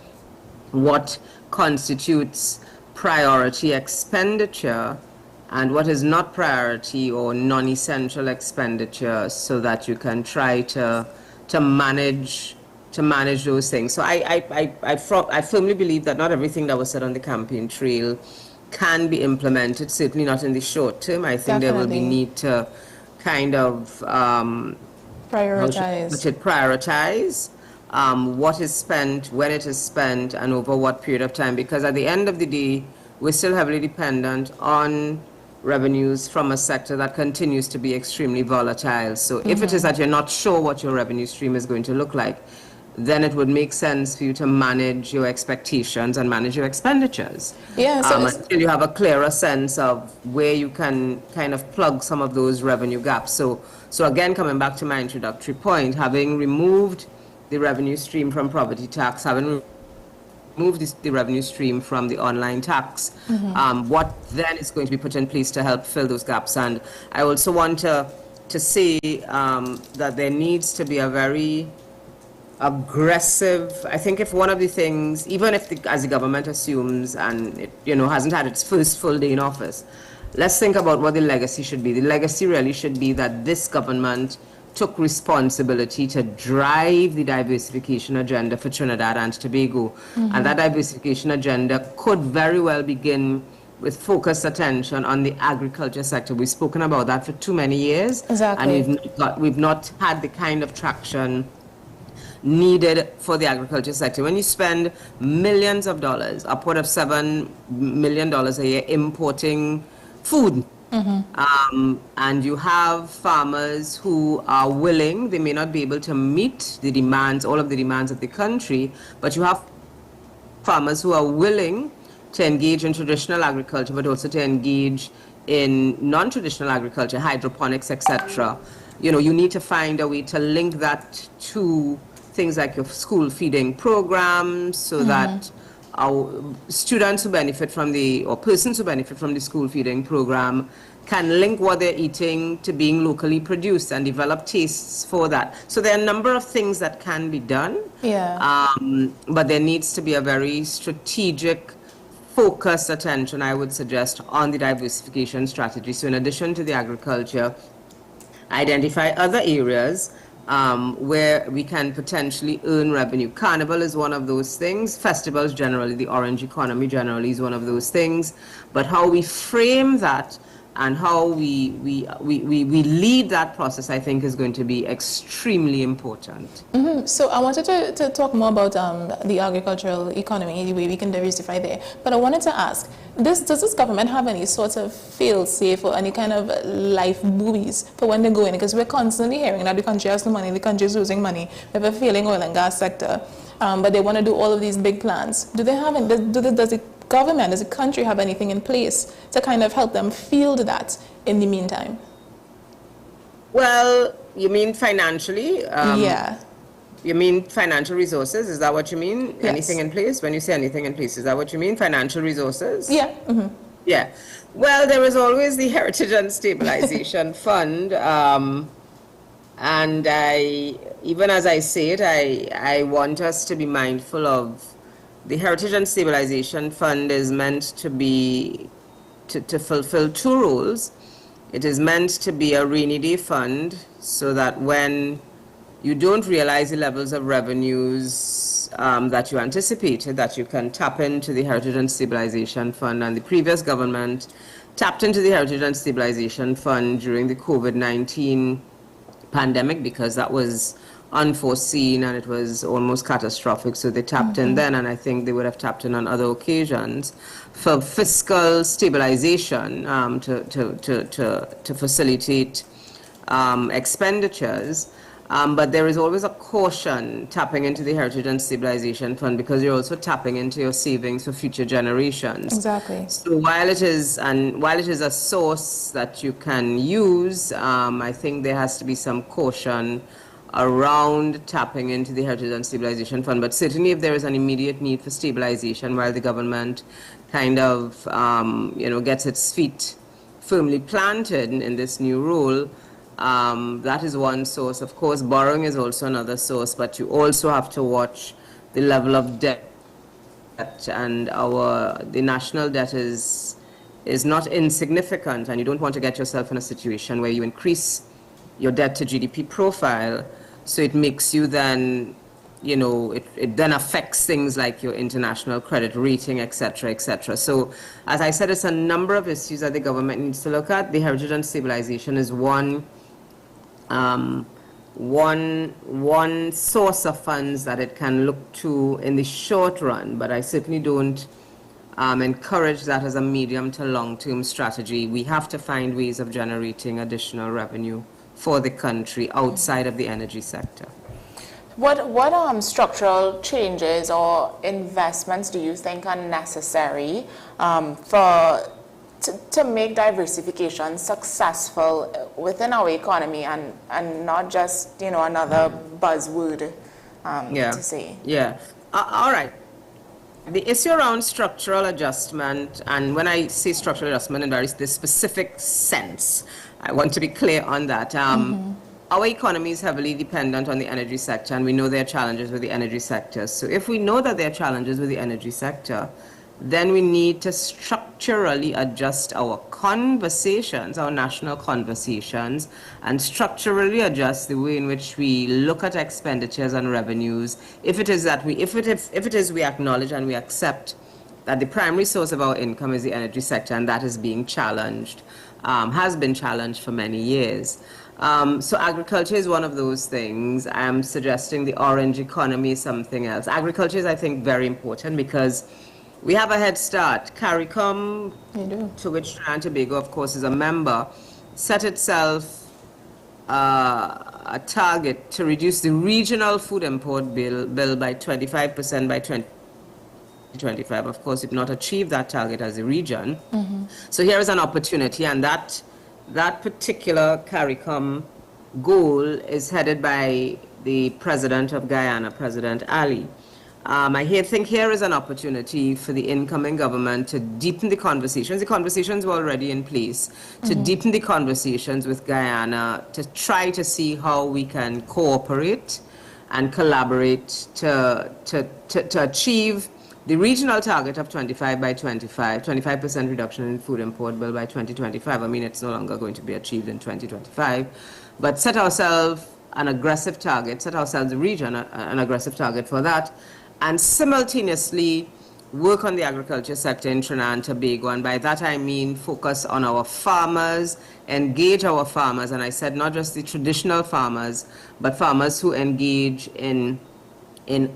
what constitutes priority expenditure and what is not priority or non-essential expenditure, so that you can try to manage those things. So I firmly believe that not everything that was said on the campaign trail can be implemented, certainly not in the short term. I think there will be need to kind of prioritize what is spent, when it is spent, and over what period of time. Because at the end of the day, we're still heavily dependent on revenues from a sector that continues to be extremely volatile. So if it is that you're not sure what your revenue stream is going to look like, then it would make sense for you to manage your expectations and manage your expenditures. Yeah, so until you have a clearer sense of where you can kind of plug some of those revenue gaps. So again, coming back to my introductory point, having removed the revenue stream from property tax, having removed the revenue stream from the online tax, what then is going to be put in place to help fill those gaps? And I also want to say that there needs to be a very aggressive, I think if one of the things, even if as the government assumes and it hasn't had its first full day in office, let's think about what the legacy should be. The legacy really should be that this government took responsibility to drive the diversification agenda for Trinidad and Tobago. And that diversification agenda could very well begin with focused attention on the agriculture sector. We've spoken about that for too many years. Exactly. And we've not had the kind of traction needed for the agriculture sector. When you spend millions of dollars, upward of $7 million a year importing food, and you have farmers who are willing, they may not be able to meet the demands, all of the demands of the country, but you have farmers who are willing to engage in traditional agriculture, but also to engage in non-traditional agriculture, hydroponics, etc. You need to find a way to link that to things like your school feeding programs, so that our students who benefit from or persons who benefit from the school feeding program can link what they're eating to being locally produced and develop tastes for that. So there are a number of things that can be done, but there needs to be a very strategic, focused attention, I would suggest, on the diversification strategy. So in addition to the agriculture, identify other areas where we can potentially earn revenue. Carnival is one of those things. Festivals generally, the orange economy generally is one of those things. But how we frame that and how we lead that process, I think, is going to be extremely important. So I wanted to talk more about the agricultural economy, the way we can diversify there. But I wanted to ask, does this government have any sort of fail-safe or any kind of life buoys for when they go in? Because we're constantly hearing that the country has no money, the country is losing money, we have a failing oil and gas sector, but they want to do all of these big plans. Do they have, does the government, does the country have anything in place to kind of help them field that in the meantime? Well, you mean financially? Yeah. You mean financial resources? Is that what you mean? Yes. Anything in place? When you say anything in place, is that what you mean? Financial resources? Yeah. Yeah. Well, there is always the Heritage and Stabilization Fund. And even as I say it, I want us to be mindful of the Heritage and Stabilization Fund is meant to be, to fulfill two roles. It is meant to be a rainy day fund so that when you don't realize the levels of revenues that you anticipated, that you can tap into the Heritage and Stabilization Fund. And the previous government tapped into the Heritage and Stabilization Fund during the COVID-19 pandemic because that was unforeseen and it was almost catastrophic. So they tapped in then, and I think they would have tapped in on other occasions for fiscal stabilization to facilitate expenditures. But there is always a caution tapping into the Heritage and Stabilization Fund because you're also tapping into your savings for future generations. Exactly. So while it is a source that you can use, I think there has to be some caution around tapping into the Heritage and Stabilization Fund. But certainly if there is an immediate need for stabilization while the government kind of gets its feet firmly planted in this new role, that is one source. Of course, borrowing is also another source, but you also have to watch the level of debt, and the national debt is not insignificant, and you don't want to get yourself in a situation where you increase your debt to GDP profile, so it makes you then, it then affects things like your international credit rating, et cetera, et cetera. So, as I said, it's a number of issues that the government needs to look at. The Heritage and Stabilization is one source of funds that it can look to in the short run, but I certainly don't encourage that as a medium to long-term strategy. We have to find ways of generating additional revenue for the country outside of the energy sector. What structural changes or investments do you think are necessary to make diversification successful within our economy and not just another buzzword to say? Yeah. All right. The issue around structural adjustment, and when I say structural adjustment in the specific sense, I want to be clear on that. Our economy is heavily dependent on the energy sector, and we know there are challenges with the energy sector. So if we know that there are challenges with the energy sector, then we need to structurally adjust our conversations, our national conversations, and structurally adjust the way in which we look at expenditures and revenues. If it is we acknowledge and we accept that the primary source of our income is the energy sector, and that is being challenged, has been challenged for many years. So agriculture is one of those things. I'm suggesting the orange economy is something else. Agriculture is, I think, very important because we have a head start. CARICOM, to which Trinidad and Tobago, of course, is a member, set itself a target to reduce the regional food import bill by 25% by 2025. Of course, it did not achieve that target as a region. So here is an opportunity, and that particular CARICOM goal is headed by the president of Guyana, President Ali. I think here is an opportunity for the incoming government to deepen the conversations. The conversations were already in place, to deepen the conversations with Guyana, to try to see how we can cooperate and collaborate to achieve the regional target of 25 by 25, 25% reduction in food import bill by 2025. I mean, it's no longer going to be achieved in 2025, but set ourselves an aggressive target, set ourselves the region an aggressive target for that, and simultaneously work on the agriculture sector in Trinidad and Tobago, and by that I mean focus on our farmers, engage our farmers, and I said not just the traditional farmers, but farmers who engage in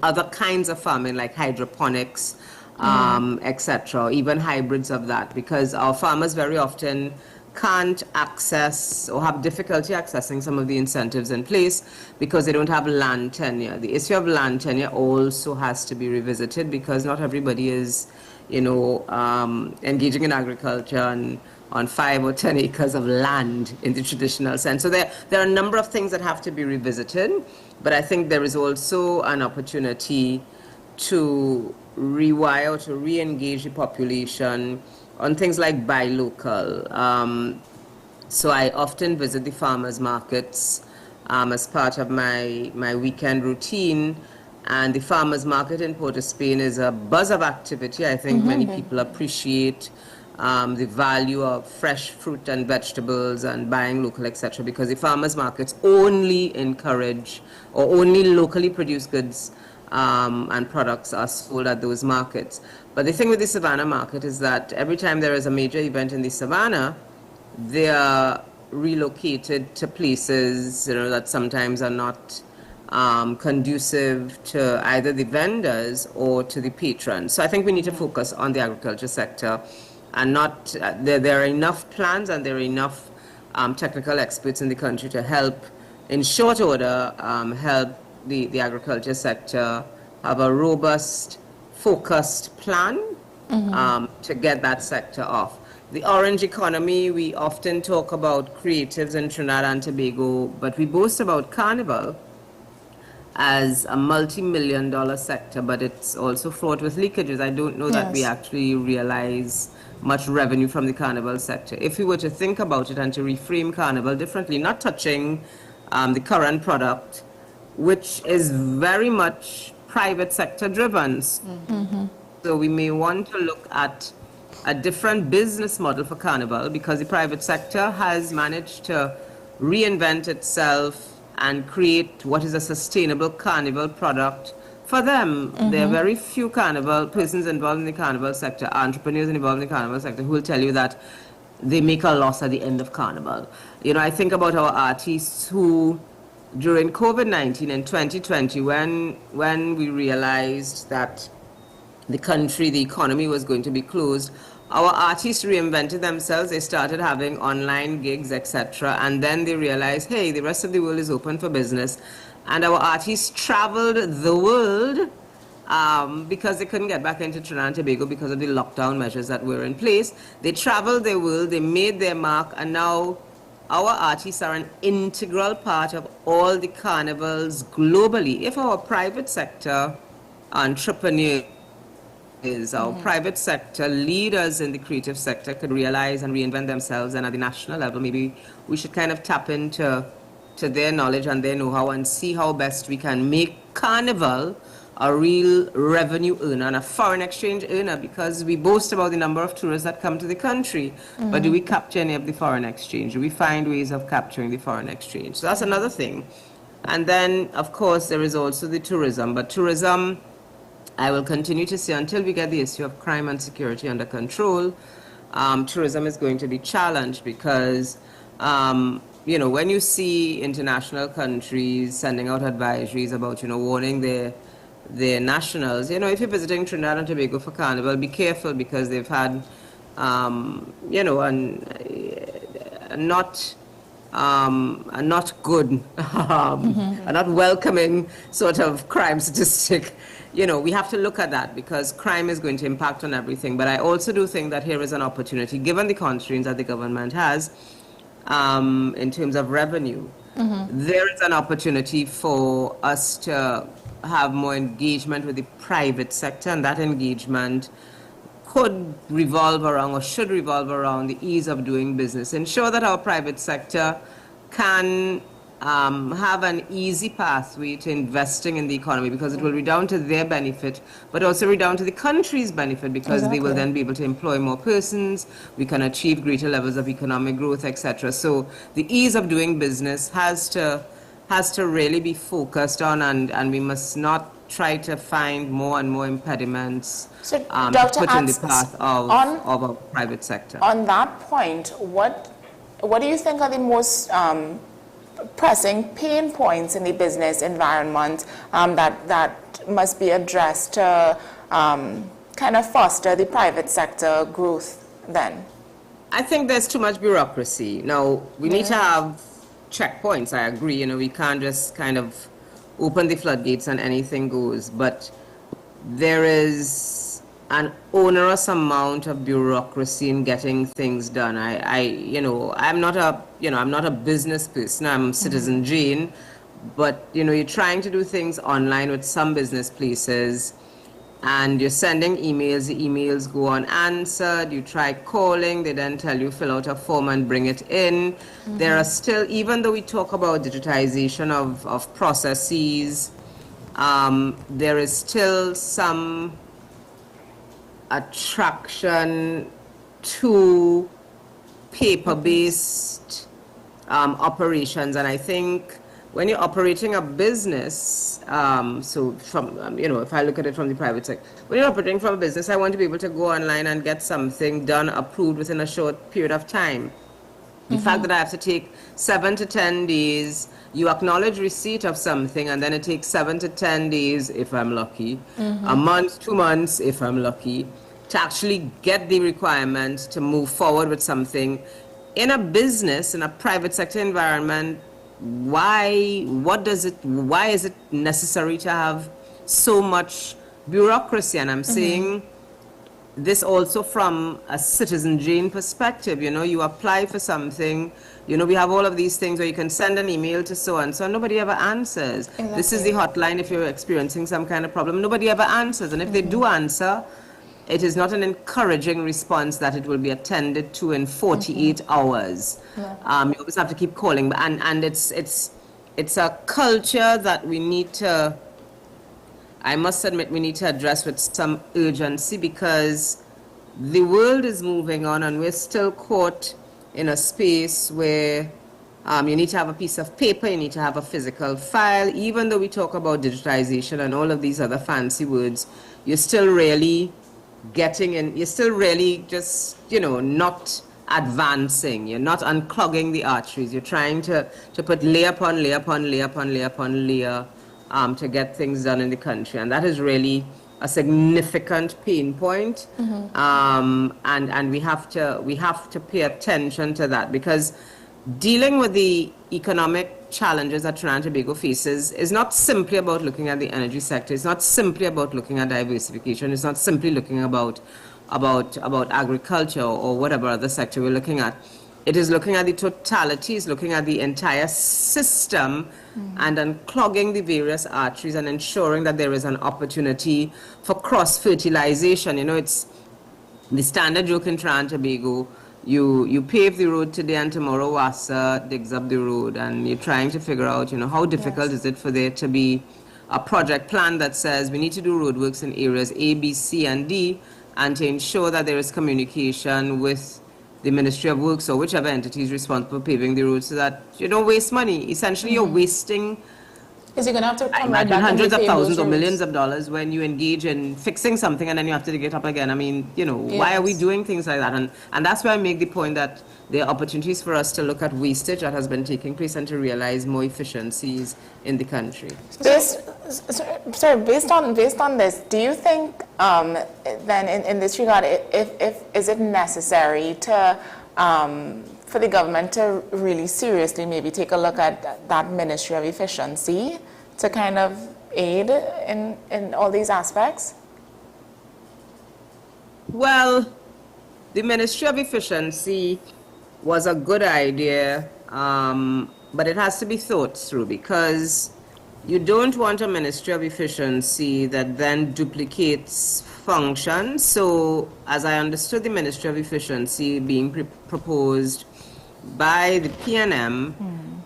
other kinds of farming like hydroponics, etc., even hybrids of that, because our farmers very often can't access or have difficulty accessing some of the incentives in place because they don't have land tenure. The issue of land tenure also has to be revisited because not everybody is, engaging in agriculture on 5 or 10 acres of land in the traditional sense. So there are a number of things that have to be revisited, but I think there is also an opportunity to rewire, to re-engage the population on things like buy local. So I often visit the farmers markets as part of my weekend routine. And the farmers market in Port of Spain is a buzz of activity. I think many people appreciate the value of fresh fruit and vegetables and buying local, etc., because the farmers markets only encourage or only locally produced goods and products are sold at those markets. But the thing with the Savannah market is that every time there is a major event in the Savannah, they are relocated to places that sometimes are not conducive to either the vendors or to the patrons. So I think we need to focus on the agriculture sector and not, there are enough plans and there are enough technical experts in the country to help, in short order, help the agriculture sector have a robust, focused plan to get that sector off. The orange economy, we often talk about creatives in Trinidad and Tobago, but we boast about Carnival as a multi-million-dollar sector, but it's also fraught with leakages. I don't know that we actually realize much revenue from the Carnival sector. If we were to think about it and to reframe Carnival differently, not touching the current product, which is very much private sector driven. So we may want to look at a different business model for Carnival because the private sector has managed to reinvent itself and create what is a sustainable Carnival product for them. There are very few Carnival persons involved in the Carnival sector, entrepreneurs involved in the Carnival sector who will tell you that they make a loss at the end of Carnival. I think about our artists who, during COVID-19 in 2020, when we realized that the country, the economy was going to be closed, our artists reinvented themselves. They started having online gigs, etc. And then they realized, hey, the rest of the world is open for business. And our artists traveled the world because they couldn't get back into Trinidad and Tobago because of the lockdown measures that were in place. They traveled the world, they made their mark, and now our artists are an integral part of all the carnivals globally. If our private sector entrepreneurs, our private sector leaders in the creative sector could realize and reinvent themselves, and at the national level, maybe we should kind of tap into their knowledge and their know-how and see how best we can make Carnival a real revenue earner and a foreign exchange earner, because we boast about the number of tourists that come to the country, but do we capture any of the foreign exchange? Do we find ways of capturing the foreign exchange? So that's another thing. And then, of course, there is also the tourism, but tourism, I will continue to say, until we get the issue of crime and security under control, tourism is going to be challenged because, when you see international countries sending out advisories about, warning their nationals, if you're visiting Trinidad and Tobago for Carnival, be careful because they've had, a not good, a not welcoming sort of crime statistic. We have to look at that because crime is going to impact on everything. But I also do think that here is an opportunity, given the constraints that the government has in terms of revenue. There is an opportunity for us to have more engagement with the private sector, and that engagement could revolve around or should revolve around the ease of doing business. Ensure that our private sector can have an easy pathway to investing in the economy, because it will be down to their benefit, but also be down to the country's benefit, because they will then be able to employ more persons, we can achieve greater levels of economic growth, etc. So the ease of doing business has to really be focused on, and we must not try to find more and more impediments So, to Dr. put in the Atz, path of our private sector. On that point, what do you think are the most pressing pain points in the business environment that must be addressed to kind of foster the private sector growth then? I think there's too much bureaucracy. Now, we need to have checkpoints, I agree. You know, we can't just kind of open the floodgates and anything goes. But there is an onerous amount of bureaucracy in getting things done. I'm not a business person. I'm Citizen Jane. But, you know, you're trying to do things online with some business places, and you're sending emails, the emails go unanswered, you try calling, they then tell you fill out a form and bring it in. There are still, even though we talk about digitization of processes, there is still some attraction to paper-based operations, and I think when you're operating a business, so from, if I look at it from the private sector, when you're operating from a business, I want to be able to go online and get something done, approved within a short period of time. The fact that I have to take 7 to 10 days, you acknowledge receipt of something, and then it takes 7 to 10 days, if I'm lucky, a month, 2 months, if I'm lucky, to actually get the requirements to move forward with something. In a business, in a private sector environment, why is it necessary to have so much bureaucracy? And I'm saying this also from a Citizen Jane perspective. You know, you apply for something, you know, we have all of these things where you can send an email to so and so, nobody ever answers. Exactly. This is the hotline if you're experiencing some kind of problem, nobody ever answers. And if they do answer, it is not an encouraging response that it will be attended to in 48 hours. Yeah. You always have to keep calling, and it's a culture that we need to, I must admit, we need to address with some urgency, because the world is moving on and we're still caught in a space where you need to have a piece of paper, you need to have a physical file. Even though we talk about digitization and all of these other fancy words, you're still really you're still really just, not advancing. You're not unclogging the arteries. You're trying to put layer upon layer upon layer upon layer upon layer to get things done in the country. And that is really a significant pain point. And we have to pay attention to that, because dealing with the economic challenges that Trinidad and Tobago faces is not simply about looking at the energy sector. It's not simply about looking at diversification. It's not simply looking about agriculture or whatever other sector we're looking at. It is looking at the totality, it's looking at the entire system and unclogging the various arteries and ensuring that there is an opportunity for cross-fertilization. You know, it's the standard joke in Trinidad and Tobago. You pave the road today and tomorrow WASA digs up the road, and you're trying to figure out, how difficult is it for there to be a project plan that says we need to do roadworks in areas A, B, C, and D, and to ensure that there is communication with the Ministry of Works or whichever entity is responsible for paving the road, so that you don't waste money. Essentially, you're wasting Is you're going to have to come right back hundreds of thousands or roads. millions of dollars when you engage in fixing something and then you have to dig it up again. I mean, why are we doing things like that? And that's why I make the point that there are opportunities for us to look at wastage that has been taking place and to realize more efficiencies in the country. Based on this, do you think then in this regard, is it necessary to for the government to really seriously maybe take a look at that Ministry of Efficiency to kind of aid in all these aspects? Well, the Ministry of Efficiency was a good idea, but it has to be thought through, because you don't want a Ministry of Efficiency that then duplicates functions. So, as I understood the Ministry of Efficiency being proposed by the PNM,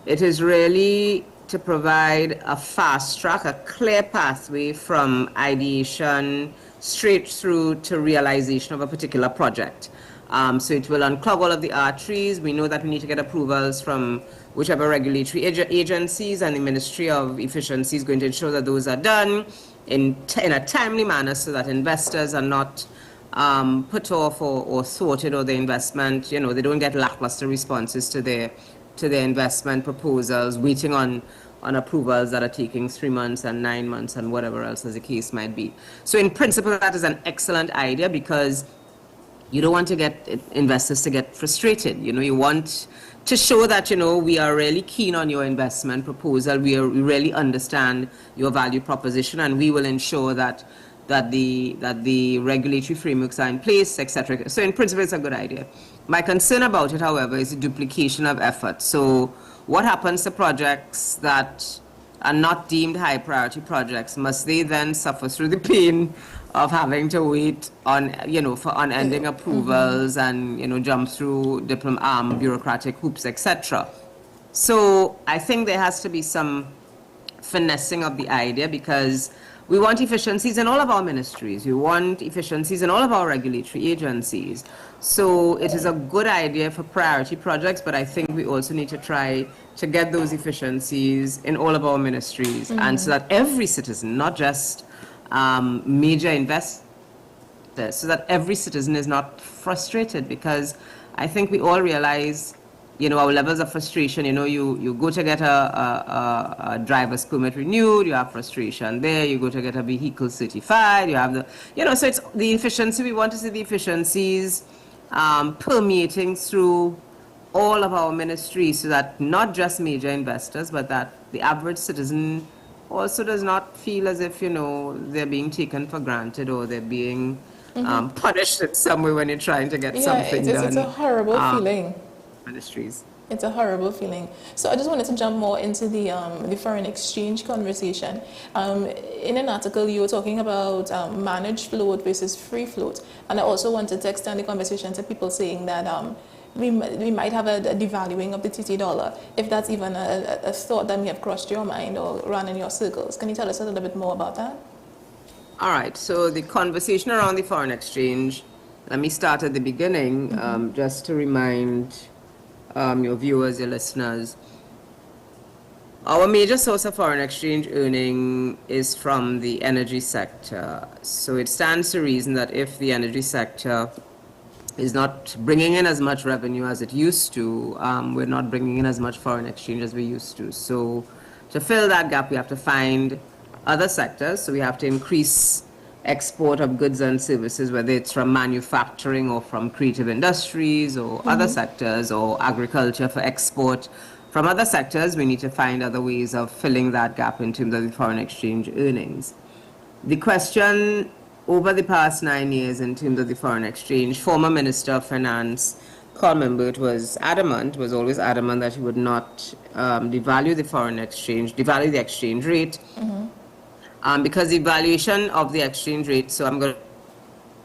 it is really to provide a fast track, a clear pathway from ideation straight through to realization of a particular project. So it will unclog all of the arteries. We know that we need to get approvals from whichever regulatory agencies, and the Ministry of Efficiency is going to ensure that those are done. in a timely manner so that investors are not put off or thwarted, or the investment, you know, they don't get lackluster responses to their investment proposals, waiting on approvals that are taking 3 months and 9 months and whatever else as the case might be. So in principle, that is an excellent idea, because you don't want to get investors to get frustrated. You know, you want to show that, you know, we are really keen on your investment proposal. We really understand your value proposition, and we will ensure that the regulatory frameworks are in place, etc. So in principle, it's a good idea. My concern about it, however, is the duplication of effort. So what happens to projects that are not deemed high priority projects? Must they then suffer through the pain of having to wait on, you know, for unending approvals and, you know, jump through bureaucratic hoops, etc. So I think there has to be some finessing of the idea, because we want efficiencies in all of our ministries. We want efficiencies in all of our regulatory agencies. So it is a good idea for priority projects, but I think we also need to try to get those efficiencies in all of our ministries, and so that every citizen, not just major investors, so that every citizen is not frustrated, because I think we all realize, you know, our levels of frustration. You know, you go to get a driver's permit renewed, you have frustration there. You go to get a vehicle certified, you have the, you know, so it's the efficiency. We want to see the efficiencies permeating through all of our ministries, so that not just major investors, but that the average citizen also does not feel as if, you know, they're being taken for granted, or they're being punished in some way when you're trying to get something done. It's a horrible feeling. Ministries. It's a horrible feeling. So I just wanted to jump more into the foreign exchange conversation. In an article, you were talking about managed float versus free float, and I also wanted to extend the conversation to people saying that we might have a devaluing of the TT dollar, if that's even a thought that may have crossed your mind or run in your circles. Can you tell us a little bit more about that? All right, so the conversation around the foreign exchange, let me start at the beginning, just to remind your viewers, your listeners. Our major source of foreign exchange earning is from the energy sector. So it stands to reason that if the energy sector is not bringing in as much revenue as it used to, we're not bringing in as much foreign exchange as we used to. So to fill that gap, we have to find other sectors. So we have to increase export of goods and services, whether it's from manufacturing or from creative industries or other sectors, or agriculture for export. From other sectors, we need to find other ways of filling that gap in terms of the foreign exchange earnings. The question over the past 9 years in terms of the foreign exchange, former Minister of Finance Carl Mimbert was always adamant that he would not devalue the foreign exchange, devalue the exchange rate, because the valuation of the exchange rate, so I'm going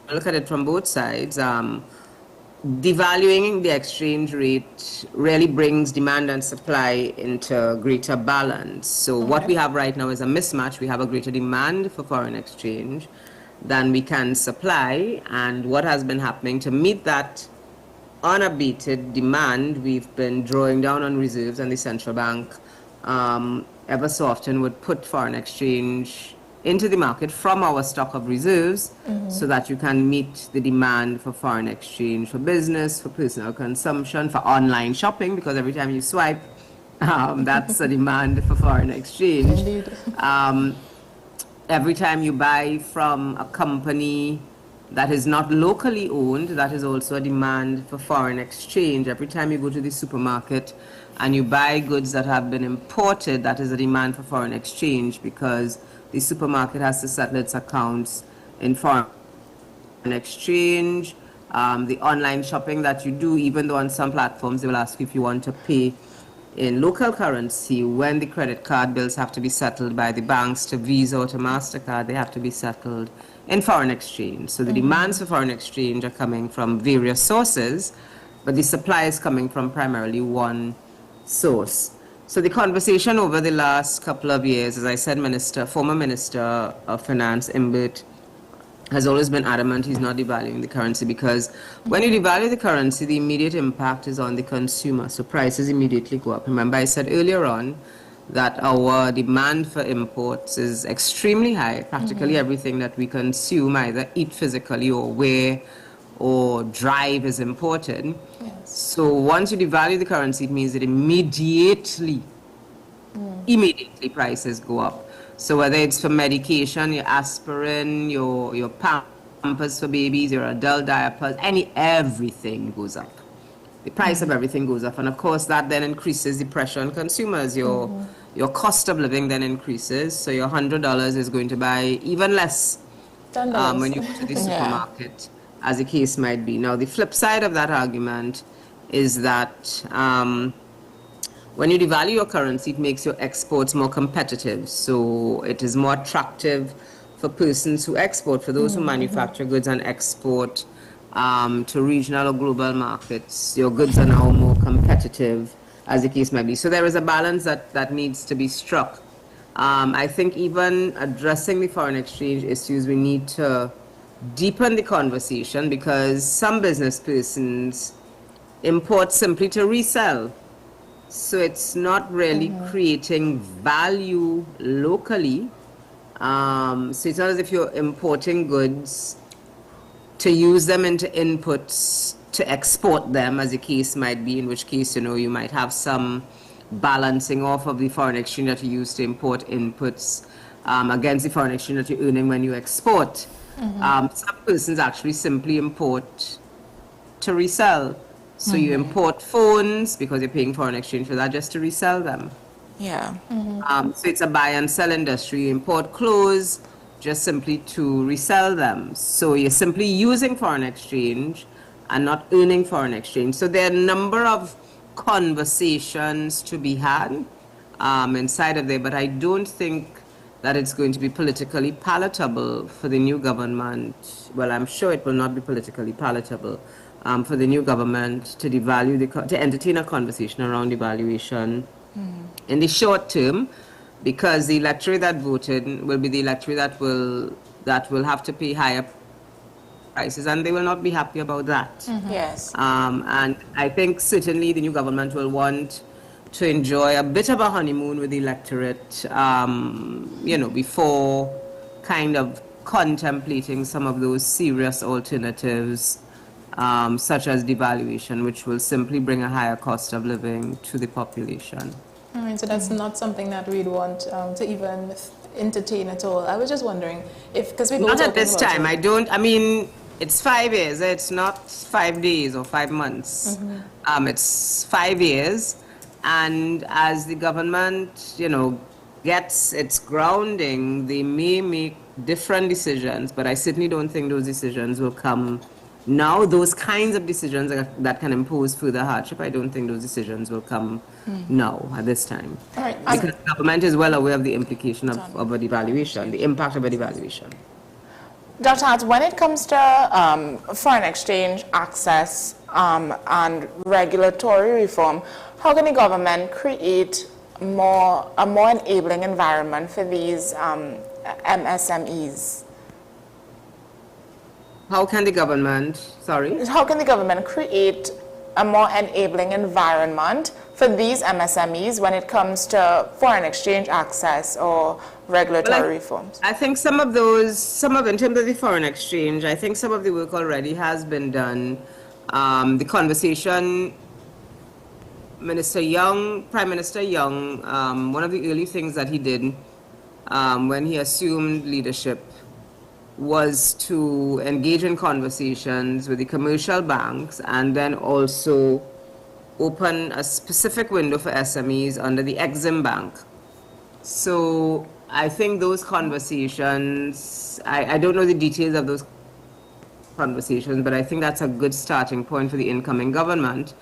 to look at it from both sides, devaluing the exchange rate really brings demand and supply into greater balance. So what we have right now is a mismatch. We have a greater demand for foreign exchange than we can supply, and what has been happening to meet that unabated demand, we've been drawing down on reserves, and the central bank ever so often would put foreign exchange into the market from our stock of reserves, so that you can meet the demand for foreign exchange for business, for personal consumption, for online shopping, because every time you swipe, that's a demand for foreign exchange. Indeed. Every time you buy from a company that is not locally owned, that is also a demand for foreign exchange. Every time you go to the supermarket and you buy goods that have been imported, that is a demand for foreign exchange, because the supermarket has to settle its accounts in foreign exchange. The online shopping that you do, even though on some platforms they will ask you if you want to pay in local currency, when the credit card bills have to be settled by the banks to Visa or to MasterCard, they have to be settled in foreign exchange. So the demands for foreign exchange are coming from various sources, but the supply is coming from primarily one source. So the conversation over the last couple of years, as I said, former Minister of Finance, Imbert, has always been adamant he's not devaluing the currency, because when you devalue the currency, the immediate impact is on the consumer. So prices immediately go up. Remember, I said earlier on that our demand for imports is extremely high. Practically everything that we consume, either eat physically or wear or drive, is imported. So once you devalue the currency, it means that immediately prices go up. So whether it's for medication, your aspirin, your pampers for babies, your adult diapers, everything goes up. The price of everything goes up, and of course that then increases the pressure on consumers. Your cost of living then increases, so your $100 is going to buy even less when you go to the supermarket, as the case might be. Now, the flip side of that argument is that when you devalue your currency, it makes your exports more competitive. So it is more attractive for persons who export, for those who manufacture goods and export to regional or global markets. Your goods are now more competitive, as the case might be. So there is a balance that needs to be struck. I think even addressing the foreign exchange issues, we need to deepen the conversation, because some business persons import simply to resell. So it's not really creating value locally. So it's not as if you're importing goods to use them into inputs to export them, as the case might be, in which case, you might have some balancing off of the foreign exchange that you use to import inputs against the foreign exchange that you're earning when you export. Some persons actually simply import to resell. So you import phones because you're paying foreign exchange for that, just to resell them. Yeah. So it's a buy and sell industry. You import clothes just simply to resell them. So you're simply using foreign exchange and not earning foreign exchange. So there are a number of conversations to be had inside of there, but I don't think that it's going to be politically palatable for the new government. Well, I'm sure it will not be politically palatable for the new government to devalue to entertain a conversation around devaluation in the short term, because the electorate that voted will be the electorate that will have to pay higher prices, and they will not be happy about that. Yes. And I think certainly the new government will want to enjoy a bit of a honeymoon with the electorate, before kind of contemplating some of those serious alternatives, such as devaluation, which will simply bring a higher cost of living to the population. All right, so that's not something that we'd want to even entertain at all. I was just wondering if, because we not at this time. It's 5 years. It's not 5 days or 5 months. It's 5 years, and as the government, gets its grounding, they may make different decisions. But I certainly don't think those decisions will come now. Those kinds of decisions that can impose further hardship, I don't think those decisions will come now at this time. All right. Because the government is well aware of the implication of a devaluation, the impact of a devaluation. Dr. Hart, when it comes to foreign exchange access and regulatory reform, how can the government create a more enabling environment for these MSMEs? How can the government, How can the government create a more enabling environment for these MSMEs when it comes to foreign exchange access or regulatory reforms? I think some of in terms of the foreign exchange, I think some of the work already has been done. The conversation, Prime Minister Young, one of the early things that he did when he assumed leadership was to engage in conversations with the commercial banks, and then also open a specific window for SMEs under the Exim Bank. So I think those conversations, I don't know the details of those conversations, but I think that's a good starting point for the incoming government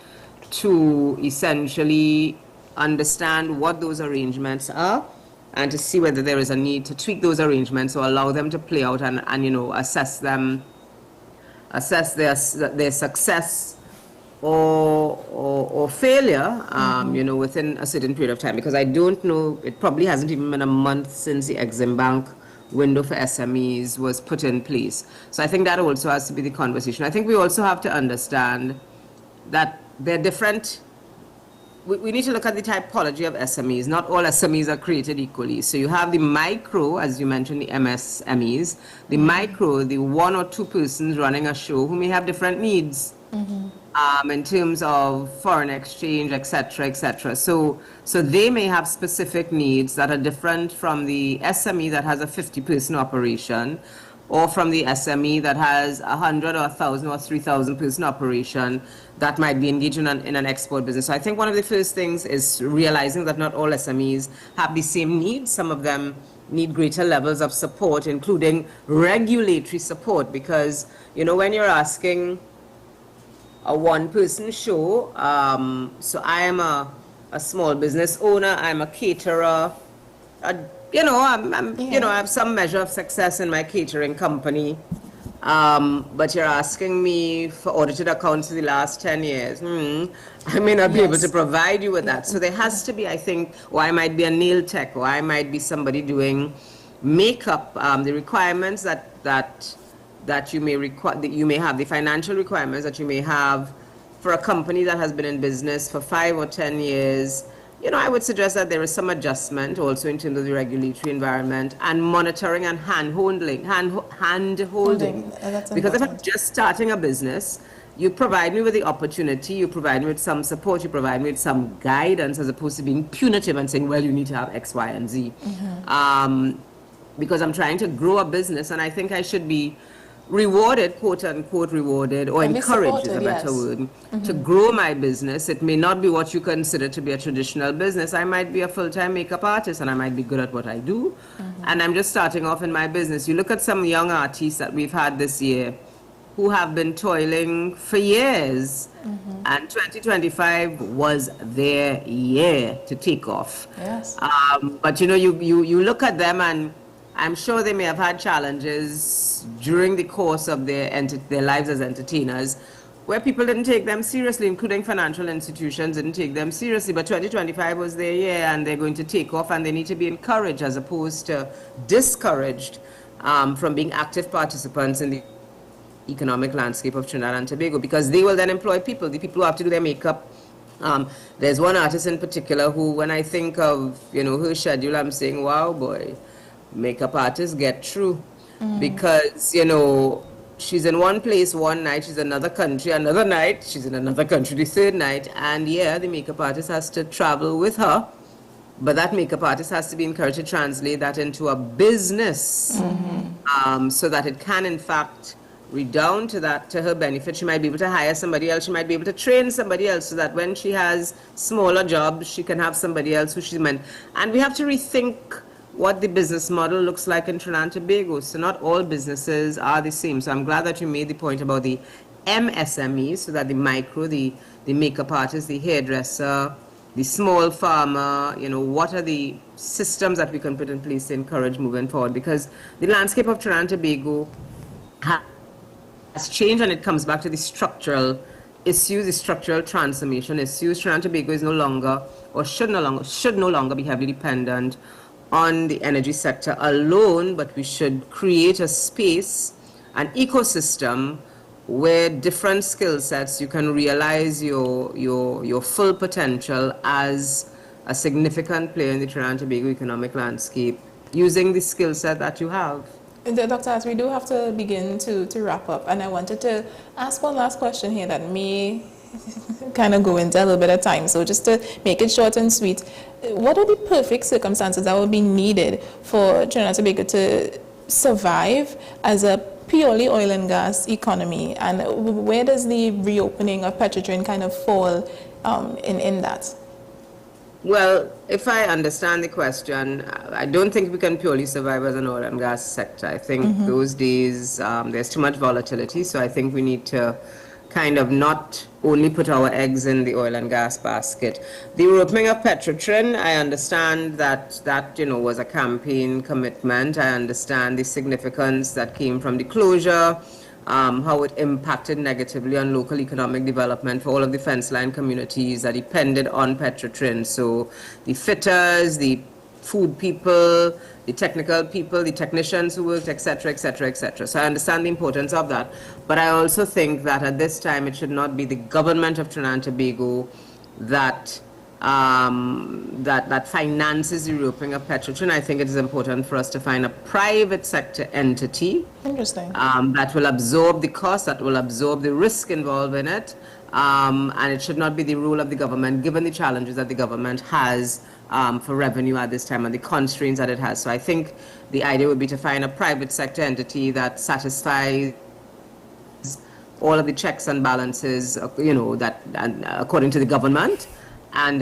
to essentially understand what those arrangements are, and to see whether there is a need to tweak those arrangements or allow them to play out and assess their success or failure, within a certain period of time. Because I don't know, it probably hasn't even been a month since the Exim Bank window for SMEs was put in place. So I think that also has to be the conversation. I think we also have to understand that there are different we need to look at the typology of SMEs. Not all SMEs are created equally. So you have the micro, as you mentioned, the MSMEs, the micro, the 1 or 2 persons running a show who may have different needs in terms of foreign exchange, etc., etc. So they may have specific needs that are different from the SME that has a 50-person operation, or from the SME that has 100 or 1,000 or 3,000 person operation that might be engaged in an export business. So I think one of the first things is realizing that not all SMEs have the same needs. Some of them need greater levels of support, including regulatory support, because, you know, when you're asking a one-person show, so I am a small business owner, I'm a caterer, you know, you know, I have some measure of success in my catering company, but you're asking me for audited accounts for the last 10 years. I may not be able to provide you with that. So there has to be, I think, or I might be a nail tech, or I might be somebody doing makeup, the requirements that you may require, that you may have, the financial requirements that you may have for a company that has been in business for 5 or 10 years. You know, I would suggest that there is some adjustment also in terms of the regulatory environment and monitoring and hand-holding. Because if I'm just starting a business, you provide me with the opportunity, you provide me with some support, you provide me with some guidance, as opposed to being punitive and saying, well, you need to have X, Y, and Z. Because I'm trying to grow a business, and I think I should be rewarded, quote unquote rewarded, or encouraged is a better word, to grow my business. It may not be what you consider to be a traditional business. I might be a full-time makeup artist and I might be good at what I do. And I'm just starting off in my business. You look at some young artists that we've had this year who have been toiling for years, and 2025 was their year to take off. But you know, you look at them, and I'm sure they may have had challenges during the course of their lives as entertainers, where people didn't take them seriously, including financial institutions didn't take them seriously. But 2025 was their year, and they're going to take off, and they need to be encouraged as opposed to discouraged from being active participants in the economic landscape of Trinidad and Tobago, because they will then employ people, the people who have to do their makeup. There's one artist in particular who, when I think of, you know, her schedule, I'm saying, wow, boy, makeup artists get through. Because, you know, she's in one place one night, she's in another country another night, she's in another country the third night, and yeah, the makeup artist has to travel with her, but that makeup artist has to be encouraged to translate that into a business, so that it can, in fact, redound to her benefit. She might be able to hire somebody else, she might be able to train somebody else, so that when she has smaller jobs, she can have somebody else who she's meant. And we have to rethink what the business model looks like in Trinidad and Tobago. So not all businesses are the same. So I'm glad that you made the point about the MSMEs, so that the micro, the makeup artist, the hairdresser, the small farmer, you know, what are the systems that we can put in place to encourage moving forward? Because the landscape of Trinidad and Tobago has changed, and it comes back to the structural issues, the structural transformation issues. Trinidad and Tobago is no longer, or should no longer be heavily dependent on the energy sector alone, but we should create a space, an ecosystem where different skill sets, you can realize your full potential as a significant player in the Trinidad and Tobago economic landscape, using the skill set that you have. Dr. As we do have to begin to wrap up, and I wanted to ask one last question here that may kind of go into a little bit of time. So just to make it short and sweet, what are the perfect circumstances that would be needed for Trinidad and Tobago to survive as a purely oil and gas economy? And where does the reopening of Petrotrin kind of fall in that? Well, if I understand the question, I don't think we can purely survive as an oil and gas sector. I think those days there's too much volatility, so I think we need to kind of not only put our eggs in the oil and gas basket. The reopening of Petrotrin, I understand that you know, was a campaign commitment. I understand the significance that came from the closure, how it impacted negatively on local economic development for all of the fence line communities that depended on Petrotrin. So the fitters, the food people, the technical people, the technicians who worked, etc., etc., etc. So I understand the importance of that. But I also think that at this time it should not be the government of Trinidad and Tobago that that finances the reopening of Petrotrin, I think it is important for us to find a private sector entity. Interesting. That will absorb the cost, that will absorb the risk involved in it, and it should not be the role of the government, given the challenges that the government has for revenue at this time and the constraints that it has. So I think the idea would be to find a private sector entity that satisfies all of the checks and balances, that according to the government, and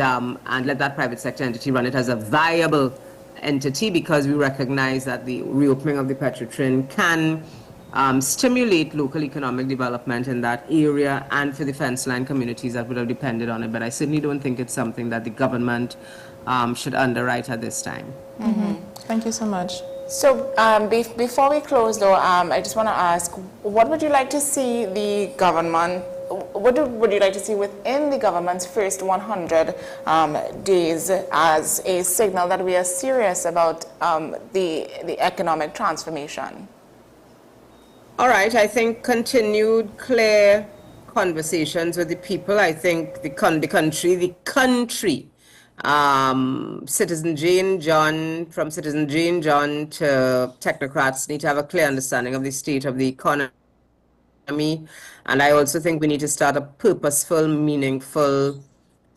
let that private sector entity run it as a viable entity, because we recognize that the reopening of the Petrotrin can stimulate local economic development in that area and for the fence line communities that would have depended on it. But I certainly don't think it's something that the government should underwrite at this time. Thank you so much. So before we close, though, I just want to ask, what would you like to see the government, what would you like to see within the government's first 100 days as a signal that we are serious about the economic transformation? All right, I think continued clear conversations with the people. I think the country, Citizen Jane John, from Citizen Jane John to technocrats need to have a clear understanding of the state of the economy. And I also think we need to start a purposeful, meaningful,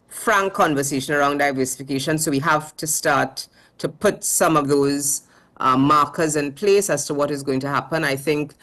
frank conversation around diversification. So we have to start to put some of those markers in place as to what is going to happen. I think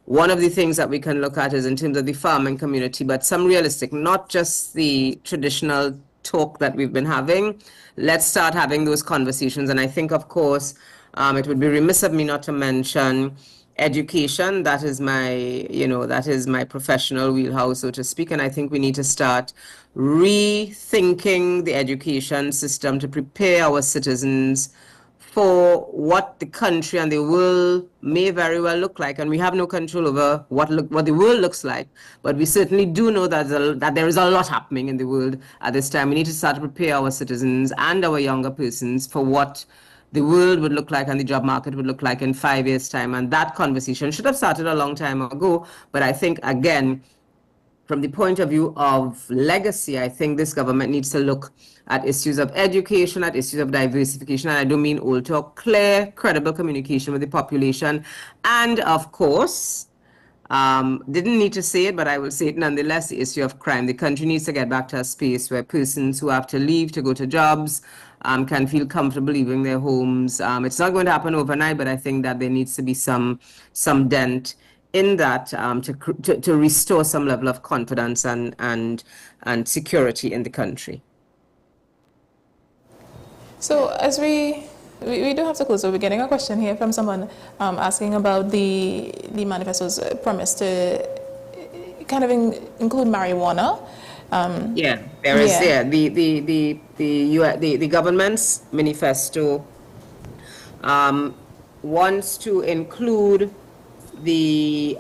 one of the things that we can look at is in terms of the farming community, but some realistic, not just the traditional talk that we've been having. Let's start having those conversations. And I think, of course, it would be remiss of me not to mention education. That is my professional wheelhouse, so to speak. And I think we need to start rethinking the education system to prepare our citizens for what the country and the world may very well look like. And we have no control over what the world looks like. But we certainly do know that there is a lot happening in the world at this time. We need to start to prepare our citizens and our younger persons for what the world would look like and the job market would look like in 5 years' time. And that conversation should have started a long time ago. But I think, again, from the point of view of legacy, I think this government needs to look at issues of education, at issues of diversification, and I don't mean old talk, clear, credible communication with the population. And of course, didn't need to say it, but I will say it nonetheless, the issue of crime. The country needs to get back to a space where persons who have to leave to go to jobs can feel comfortable leaving their homes. It's not going to happen overnight, but I think that there needs to be some dent in that to restore some level of confidence and security in the country. So as we do have to close, so we're getting a question here from someone asking about the manifesto's promise to kind of include marijuana. There is the government's manifesto wants to include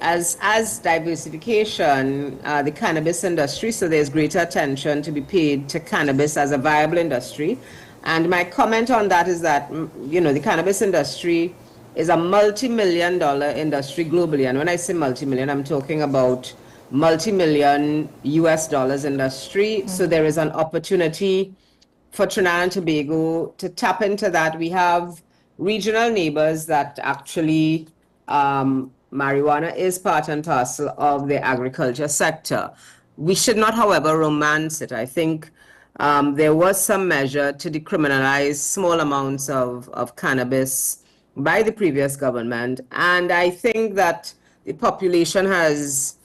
as diversification, the cannabis industry. So there's greater attention to be paid to cannabis as a viable industry. And my comment on that is that, the cannabis industry is a multi-million-dollar industry globally. And when I say multi-million, I'm talking about multi-million US dollars industry. So there is an opportunity for Trinidad and Tobago to tap into that. We have regional neighbors that actually marijuana is part and parcel of the agriculture sector. We should not, however, romance it. I think there was some measure to decriminalize small amounts of cannabis by the previous government. And I think that the population has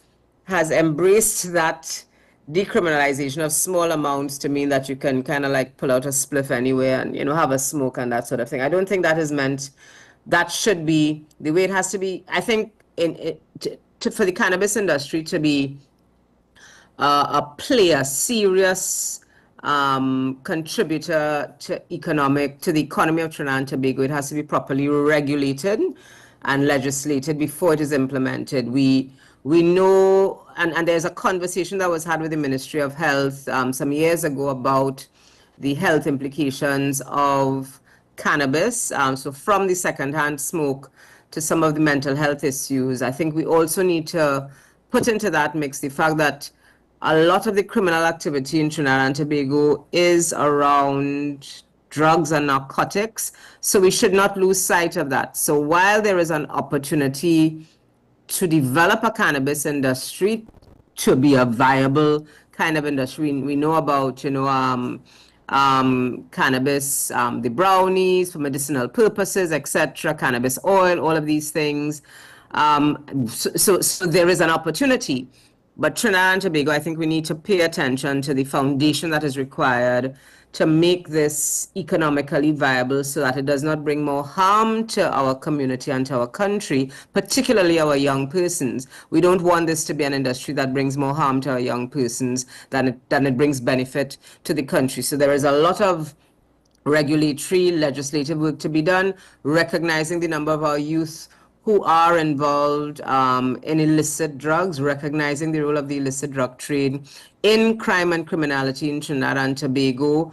embraced that decriminalization of small amounts to mean that you can kind of like pull out a spliff anywhere and, have a smoke and that sort of thing. I don't think that is meant, that should be the way it has to be. I think for the cannabis industry to be a serious contributor to the economy of Trinidad and Tobago, it has to be properly regulated and legislated before it is implemented. We know, and there's a conversation that was had with the Ministry of Health some years ago about the health implications of cannabis. So from the secondhand smoke to some of the mental health issues, I think we also need to put into that mix the fact that a lot of the criminal activity in Trinidad and Tobago is around drugs and narcotics. So we should not lose sight of that. So while there is an opportunity to develop a cannabis industry to be a viable kind of industry, we know about, cannabis, the brownies for medicinal purposes, etc., cannabis oil, all of these things. So there is an opportunity. But Trinidad and Tobago, I think we need to pay attention to the foundation that is required to make this economically viable so that it does not bring more harm to our community and to our country, particularly our young persons. We don't want this to be an industry that brings more harm to our young persons than it brings benefit to the country. So there is a lot of regulatory, legislative work to be done, recognizing the number of our youth who are involved in illicit drugs, recognizing the role of the illicit drug trade in crime and criminality in Trinidad and Tobago.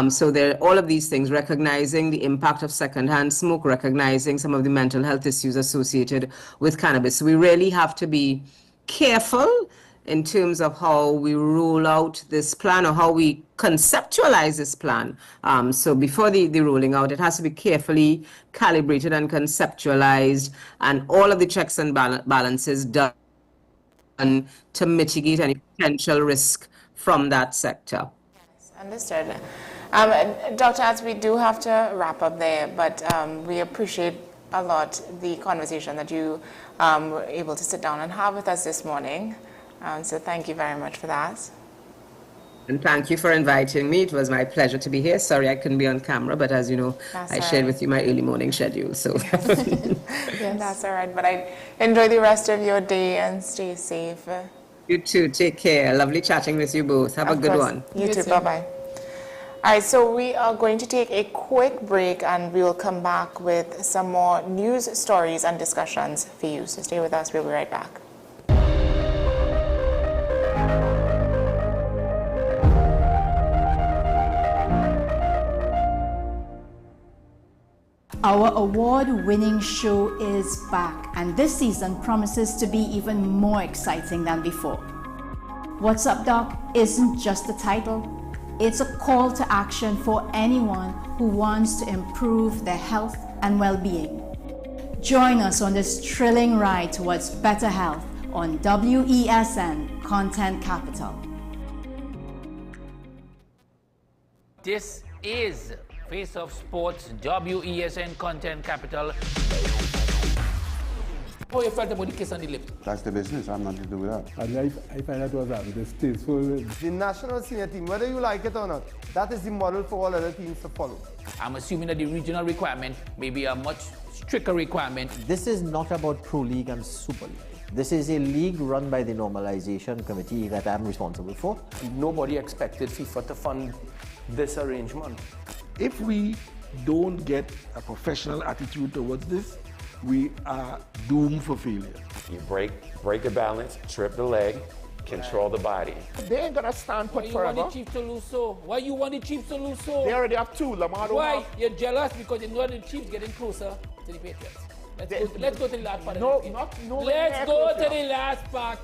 So there are all of these things, recognizing the impact of secondhand smoke, recognizing some of the mental health issues associated with cannabis. So we really have to be careful in terms of how we roll out this plan or how we conceptualize this plan. So before the rolling out, it has to be carefully calibrated and conceptualized, and all of the checks and balances done to mitigate any potential risk from that sector. Yes, understood. Dr. As we do have to wrap up there, but we appreciate a lot the conversation that you were able to sit down and have with us this morning. So thank you very much for that. And thank you for inviting me. It was my pleasure to be here. Sorry I couldn't be on camera, but as you know, I shared with you my early morning schedule. So yeah, that's all right. But I enjoy the rest of your day and stay safe. You too. Take care. Lovely chatting with you both. Have a good one. You too. Bye-bye. All right, so we are going to take a quick break and we will come back with some more news stories and discussions for you. So stay with us. We'll be right back. Our award-winning show is back, and this season promises to be even more exciting than before. What's Up, Doc isn't just a title, it's a call to action for anyone who wants to improve their health and well-being. Join us on this thrilling ride towards better health on WESN Content Capital. This is Face of Sports, WESN Content Capital. How you felt about the kiss on the lip? That's the business. I'm not to do with that. I find that was distasteful. The national senior team, whether you like it or not, that is the model for all other teams to follow. I'm assuming that the regional requirement may be a much stricter requirement. This is not about Pro League and Super League. This is a league run by the Normalization Committee that I'm responsible for. Nobody expected FIFA to fund this arrangement. If we don't get a professional attitude towards this, we are doomed for failure. You break the balance, trip the leg, control the body. They ain't gonna stand put forever. Why you want the Chiefs to lose so? Why you want the Chiefs to lose so? They already have two. Lamar don't Why? have. You're jealous because you know the Chiefs getting closer to the Patriots. Let's go to the last part. No, let's go to the last part.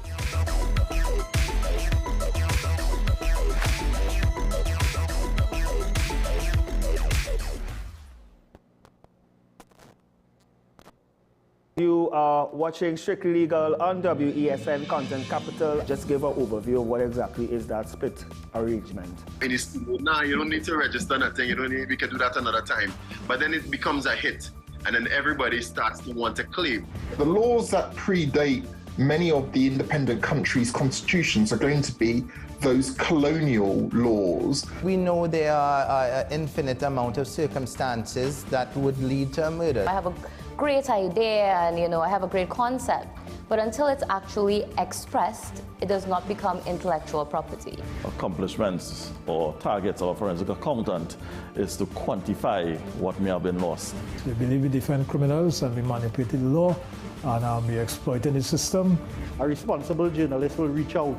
You are watching Strictly Legal on WESN Content Capital. Just give an overview of what exactly is that split arrangement. It is, nah, you don't need to register nothing. You don't need, we can do that another time. But then it becomes a hit, and then everybody starts to want to claim. The laws that predate many of the independent countries' constitutions are going to be those colonial laws. We know there are an infinite amount of circumstances that would lead to a murder. I have a great idea and I have a great concept, but until it's actually expressed, it does not become intellectual property. Accomplishments or targets of a forensic accountant is to quantify what may have been lost. They believe we defend criminals and we manipulated the law and we exploited the system. A responsible journalist will reach out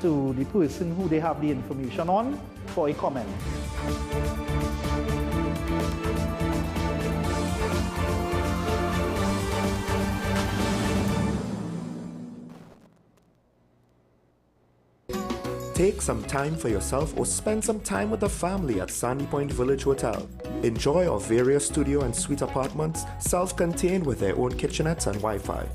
to the person who they have the information on for a comment. Take some time for yourself or spend some time with the family at Sandy Point Village Hotel. Enjoy our various studio and suite apartments, self-contained with their own kitchenettes and Wi-Fi.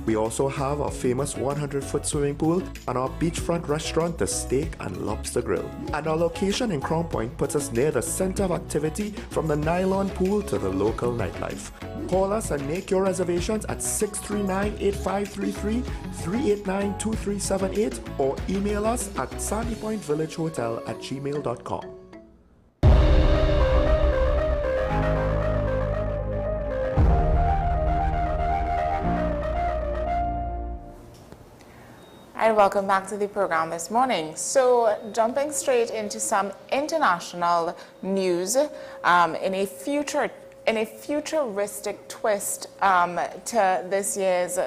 We also have our famous 100-foot swimming pool and our beachfront restaurant, the Steak and Lobster Grill. And our location in Crown Point puts us near the center of activity from the nylon pool to the local nightlife. Call us and make your reservations at 639-8533, 389-2378, or email us at sandypointvillagehotel@gmail.com. And welcome back to the program this morning. So jumping straight into some international news, in a futuristic twist to this year's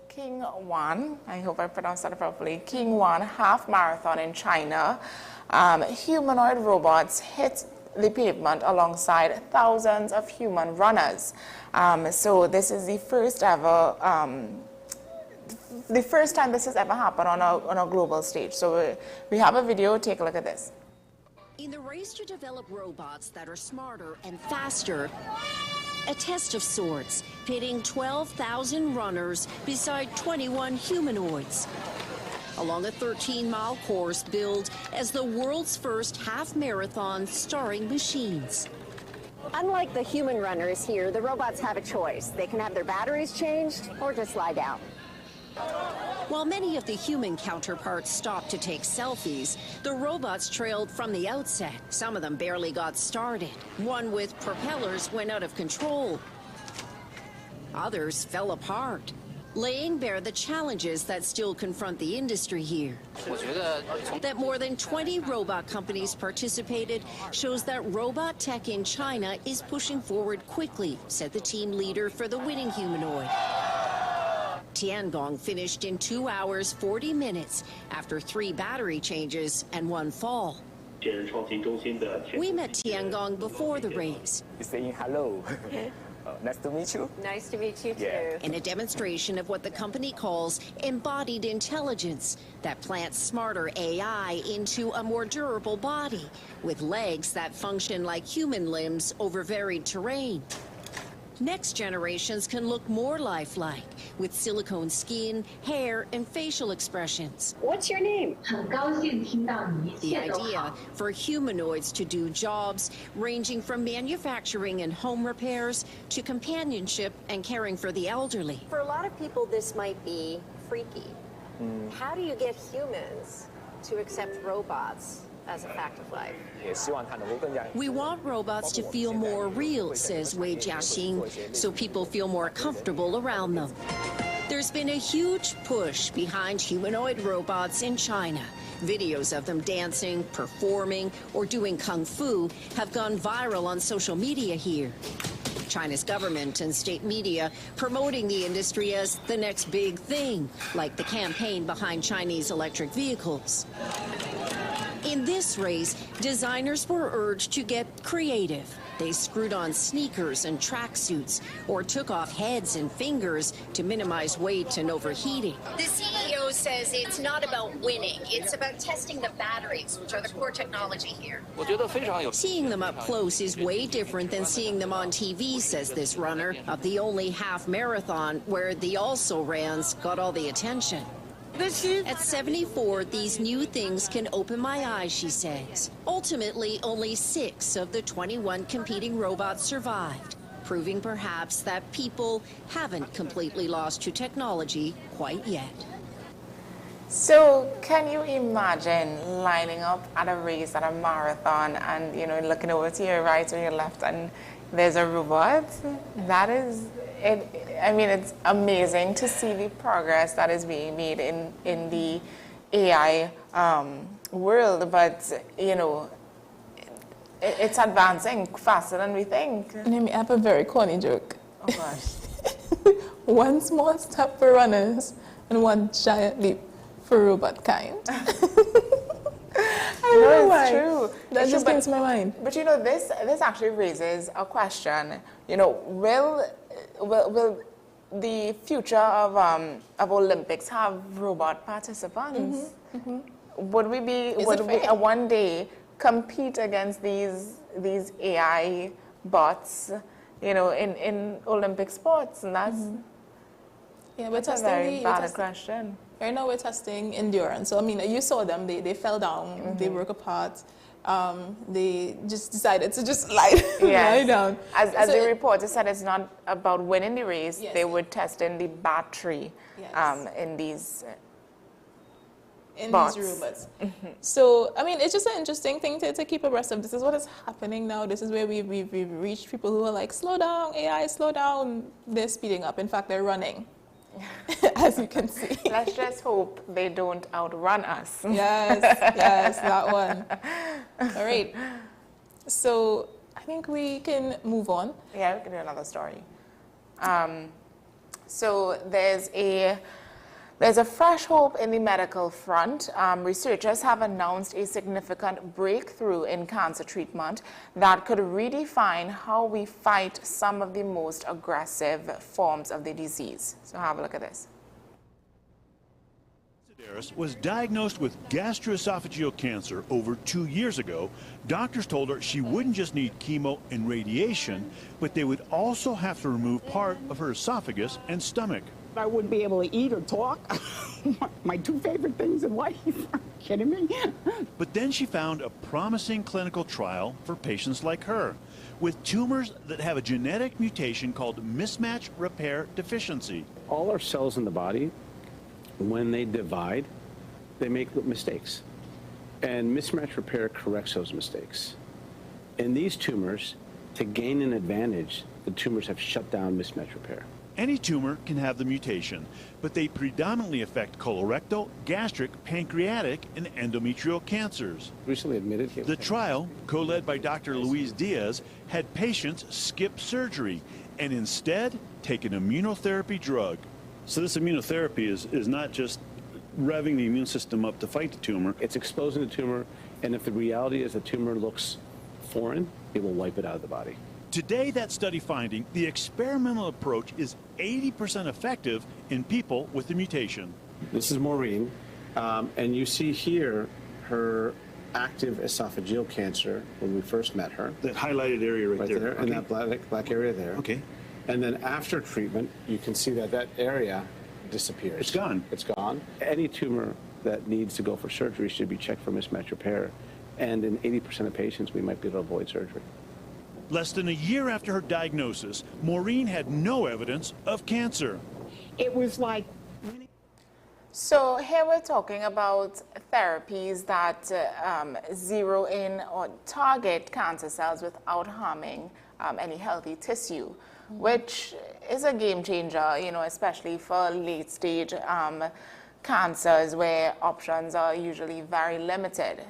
King Wan, I hope I pronounced that properly, King Wan half marathon in China, humanoid robots hit the pavement alongside thousands of human runners. So this is the first time this has ever happened on a global stage. So we have a video. Take a look at this. In the race to develop robots that are smarter and faster, a test of sorts, pitting 12,000 runners beside 21 humanoids along a 13-mile course billed as the world's first half marathon starring machines. Unlike the human runners here, the robots have a choice. They can have their batteries changed or just lie down. While many of the human counterparts stopped to take selfies, the robots trailed from the outset. Some of them barely got started. One with propellers went out of control. Others fell apart, laying bare the challenges that still confront the industry here. That more than 20 robot companies participated shows that robot tech in China is pushing forward quickly, said the team leader for the winning humanoid. Tiangong finished in 2 hours, 40 minutes after 3 battery changes and 1 fall. We met Tiangong before the race. He's saying hello. Nice to meet you. Nice to meet you, too. In a demonstration of what the company calls embodied intelligence that plants smarter AI into a more durable body with legs that function like human limbs over varied terrain. Next generations can look more lifelike with silicone skin, hair, and facial expressions. What's your name? The idea for humanoids to do jobs ranging from manufacturing and home repairs to companionship and caring for the elderly. For a lot of people, this might be freaky. How do you get humans to accept robots as a fact of life? We want robots to feel more real, says Wei Jiaxing, so people feel more comfortable around them. There's been a huge push behind humanoid robots in China. Videos of them dancing, performing, or doing kung fu have gone viral on social media here. China's government and state media promoting the industry as the next big thing, like the campaign behind Chinese electric vehicles. In this race, designers were urged to get creative. They screwed on sneakers and tracksuits or took off heads and fingers to minimize weight and overheating. The CEO says it's not about winning, it's about testing the batteries, which are the core technology here. Seeing them up close is way different than seeing them on TV, says this runner of the only half marathon where the also-rans got all the attention. At 74, these new things can open my eyes, she says. Ultimately, only 6 of the 21 competing robots survived, proving perhaps that people haven't completely lost to technology quite yet. So can you imagine lining up at a race, at a marathon, and looking over to your right or your left and there's a robot? That is it. I mean, it's amazing to see the progress that is being made in the AI world, but it's advancing faster than we think. Let me have a very corny joke. Oh gosh. 1 small step for runners and 1 giant leap for robot kind. I don't know why. It's true. That just came to my mind. But this actually raises a question. Will the future of Olympics have robot participants? Would we one day compete against these AI bots, you know, in Olympic sports? And that's we're a very valid question. Right now we're testing endurance. So I mean, you saw them; they fell down, they broke apart. They just decided to just lie down. As the reporter said, it's not about winning the race. They were testing the battery in these bots. These robots. So, I mean, it's just an interesting thing to keep abreast of. This is what is happening now. This is where we've reached people who are like, slow down, AI, slow down. They're speeding up. In fact, they're running, as you can see. Let's just hope they don't outrun us. Yes, that one. All right. So, I think we can move on. Yeah, we can do another story. So, there's a fresh hope in the medical front. Researchers have announced a significant breakthrough in cancer treatment that could redefine how we fight some of the most aggressive forms of the disease. So have a look at this. Was diagnosed with gastroesophageal cancer over 2 years ago. Doctors told her she wouldn't just need chemo and radiation, but they would also have to remove part of her esophagus and stomach. I wouldn't be able to eat or talk. My two favorite things in life. Are you kidding me? But then she found a promising clinical trial for patients like her with tumors that have a genetic mutation called mismatch repair deficiency. All our cells in the body, when they divide, they make mistakes. And mismatch repair corrects those mistakes. In these tumors, to gain an advantage, the tumors have shut down mismatch repair. Any tumor can have the mutation, but they predominantly affect colorectal, gastric, pancreatic, and endometrial cancers. Recently admitted. The trial, co-led by Dr. Luis Diaz, had patients skip surgery and instead take an immunotherapy drug. So this immunotherapy is not just revving the immune system up to fight the tumor. It's exposing the tumor, and if the reality is the tumor looks foreign, it will wipe it out of the body. Today, that study finding the experimental approach is 80% effective in people with the mutation. This is Maureen, and you see here her active esophageal cancer when we first met her. That highlighted area right there. And that black area there. Okay. And then after treatment, you can see that area disappears. It's gone. It's gone. Any tumor that needs to go for surgery should be checked for mismatch repair. And in 80% of patients, we might be able to avoid surgery. Less than a year after her diagnosis, Maureen had no evidence of cancer. It was like... So here we're talking about therapies that zero in or target cancer cells without harming any healthy tissue, which is a game changer, you know, especially for late stage cancers where options are usually very limited.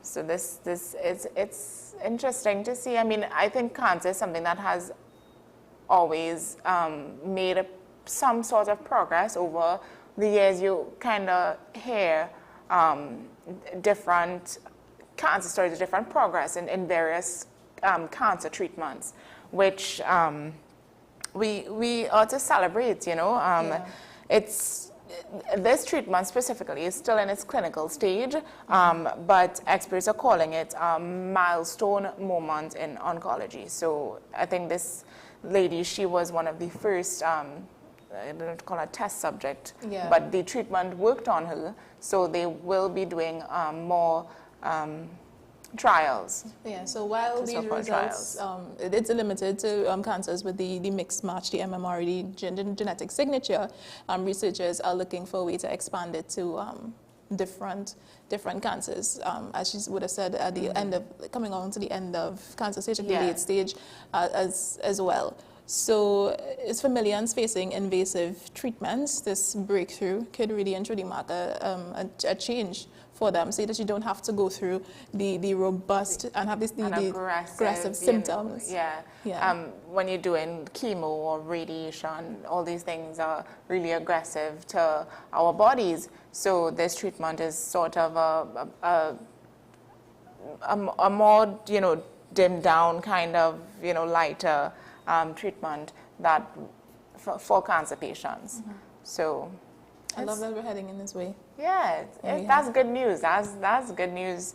So it's interesting to see. I mean, I think cancer is something that has always made some sort of progress over the years. You kind of hear different cancer stories, different progress in various cancer treatments, which we ought to celebrate, you know. This treatment specifically is still in its clinical stage, but experts are calling it a milestone moment in oncology. So I think this lady, she was one of the first, I don't call her test subject, but the treatment worked on her, so they will be doing more trials. Yeah, so while these results, it's limited to cancers with the mixed match, the MMR, the genetic signature, researchers are looking for a way to expand it to different cancers. As she would have said, at the end of, coming on to the end of cancer stage, at the late stage as well. So it's for millions facing invasive treatments. This breakthrough could really and truly mark a change for them, so that you don't have to go through the robust and have the aggressive symptoms. When you're doing chemo or radiation, all these things are really aggressive to our bodies. So this treatment is sort of a more, you know, dimmed down kind of, you know, lighter treatment that for cancer patients. So I love that we're heading in this way. Yeah, that's good news. That's good news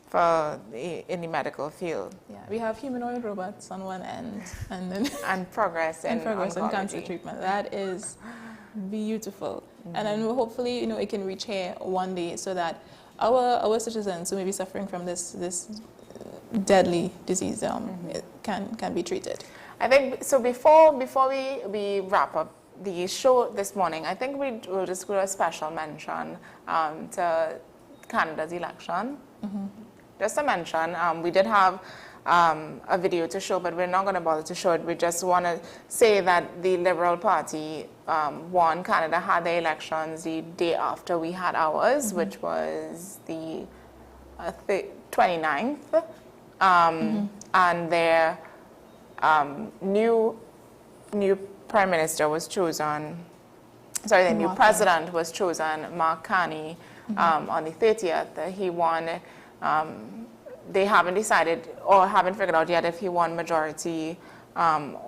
for in the medical field. Yeah, we have humanoid robots on one end, and then and progress in cancer treatment. That is beautiful, and then hopefully it can reach here one day, so that our citizens who may be suffering from this deadly disease it can be treated. I think so. Before we wrap up the show this morning, I think we will just do a special mention to Canada's election. Just a mention. We did have a video to show, but we're not going to bother to show it. We just want to say that the Liberal Party won. Canada had their elections the day after we had ours, which was the 29th. And their new Prime Minister was chosen, the new president was chosen, Mark Carney, on the 30th. He won. They haven't decided or haven't figured out yet if he won majority.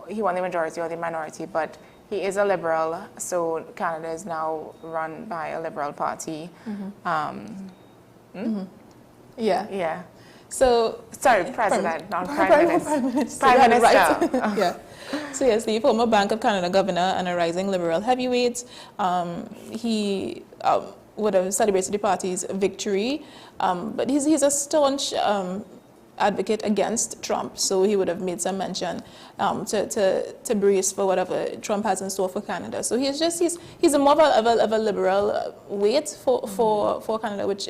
He won the majority or the minority, but he is a Liberal, so Canada is now run by a Liberal Party. Yeah. So sorry, president, not prime minister. Prime Minister. Right. Yeah. So yes, the former Bank of Canada governor and a rising Liberal heavyweight. He would have celebrated the party's victory, but he's a staunch advocate against Trump, so he would have made some mention to brace for whatever Trump has in store for Canada. So he's a more of a liberal weight for Canada, which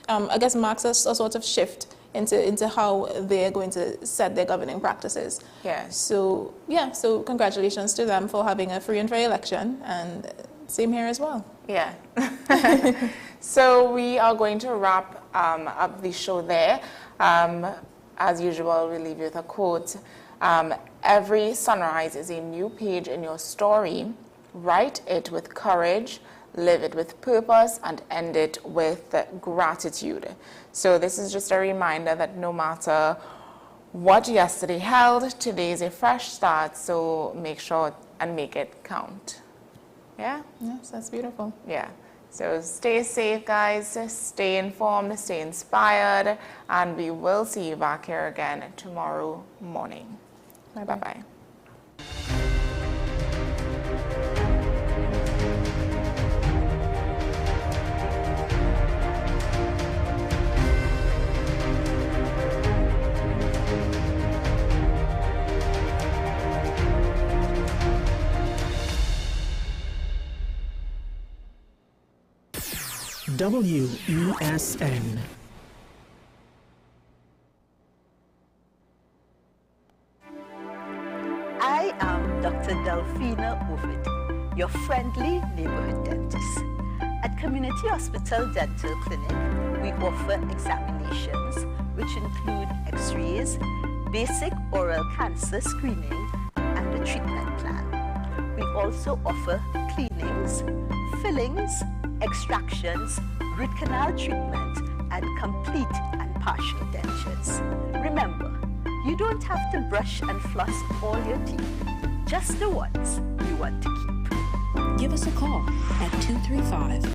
I guess marks a sort of shift into how they're going to set their governing practices. Yeah. So congratulations to them for having a free and fair election, and same here as well. Yeah. So we are going to wrap up the show there. As usual, we leave you with a quote. Every sunrise is a new page in your story. Write it with courage, live it with purpose, and end it with gratitude. So this is just a reminder that no matter what yesterday held, today is a fresh start, so make sure and make it count. Yeah? Yes, that's beautiful. Yeah. So stay safe, guys. Stay informed, stay inspired, and we will see you back here again tomorrow morning. Bye-bye. Bye-bye. WESN. I am Dr. Delphina Ovid, your friendly neighborhood dentist. At Community Hospital Dental Clinic, we offer examinations which include x-rays, basic oral cancer screening, and a treatment plan. We also offer cleanings, fillings, extractions, root canal treatment, and complete and partial dentures. Remember, you don't have to brush and floss all your teeth, just the ones you want to keep. Give us a call at 235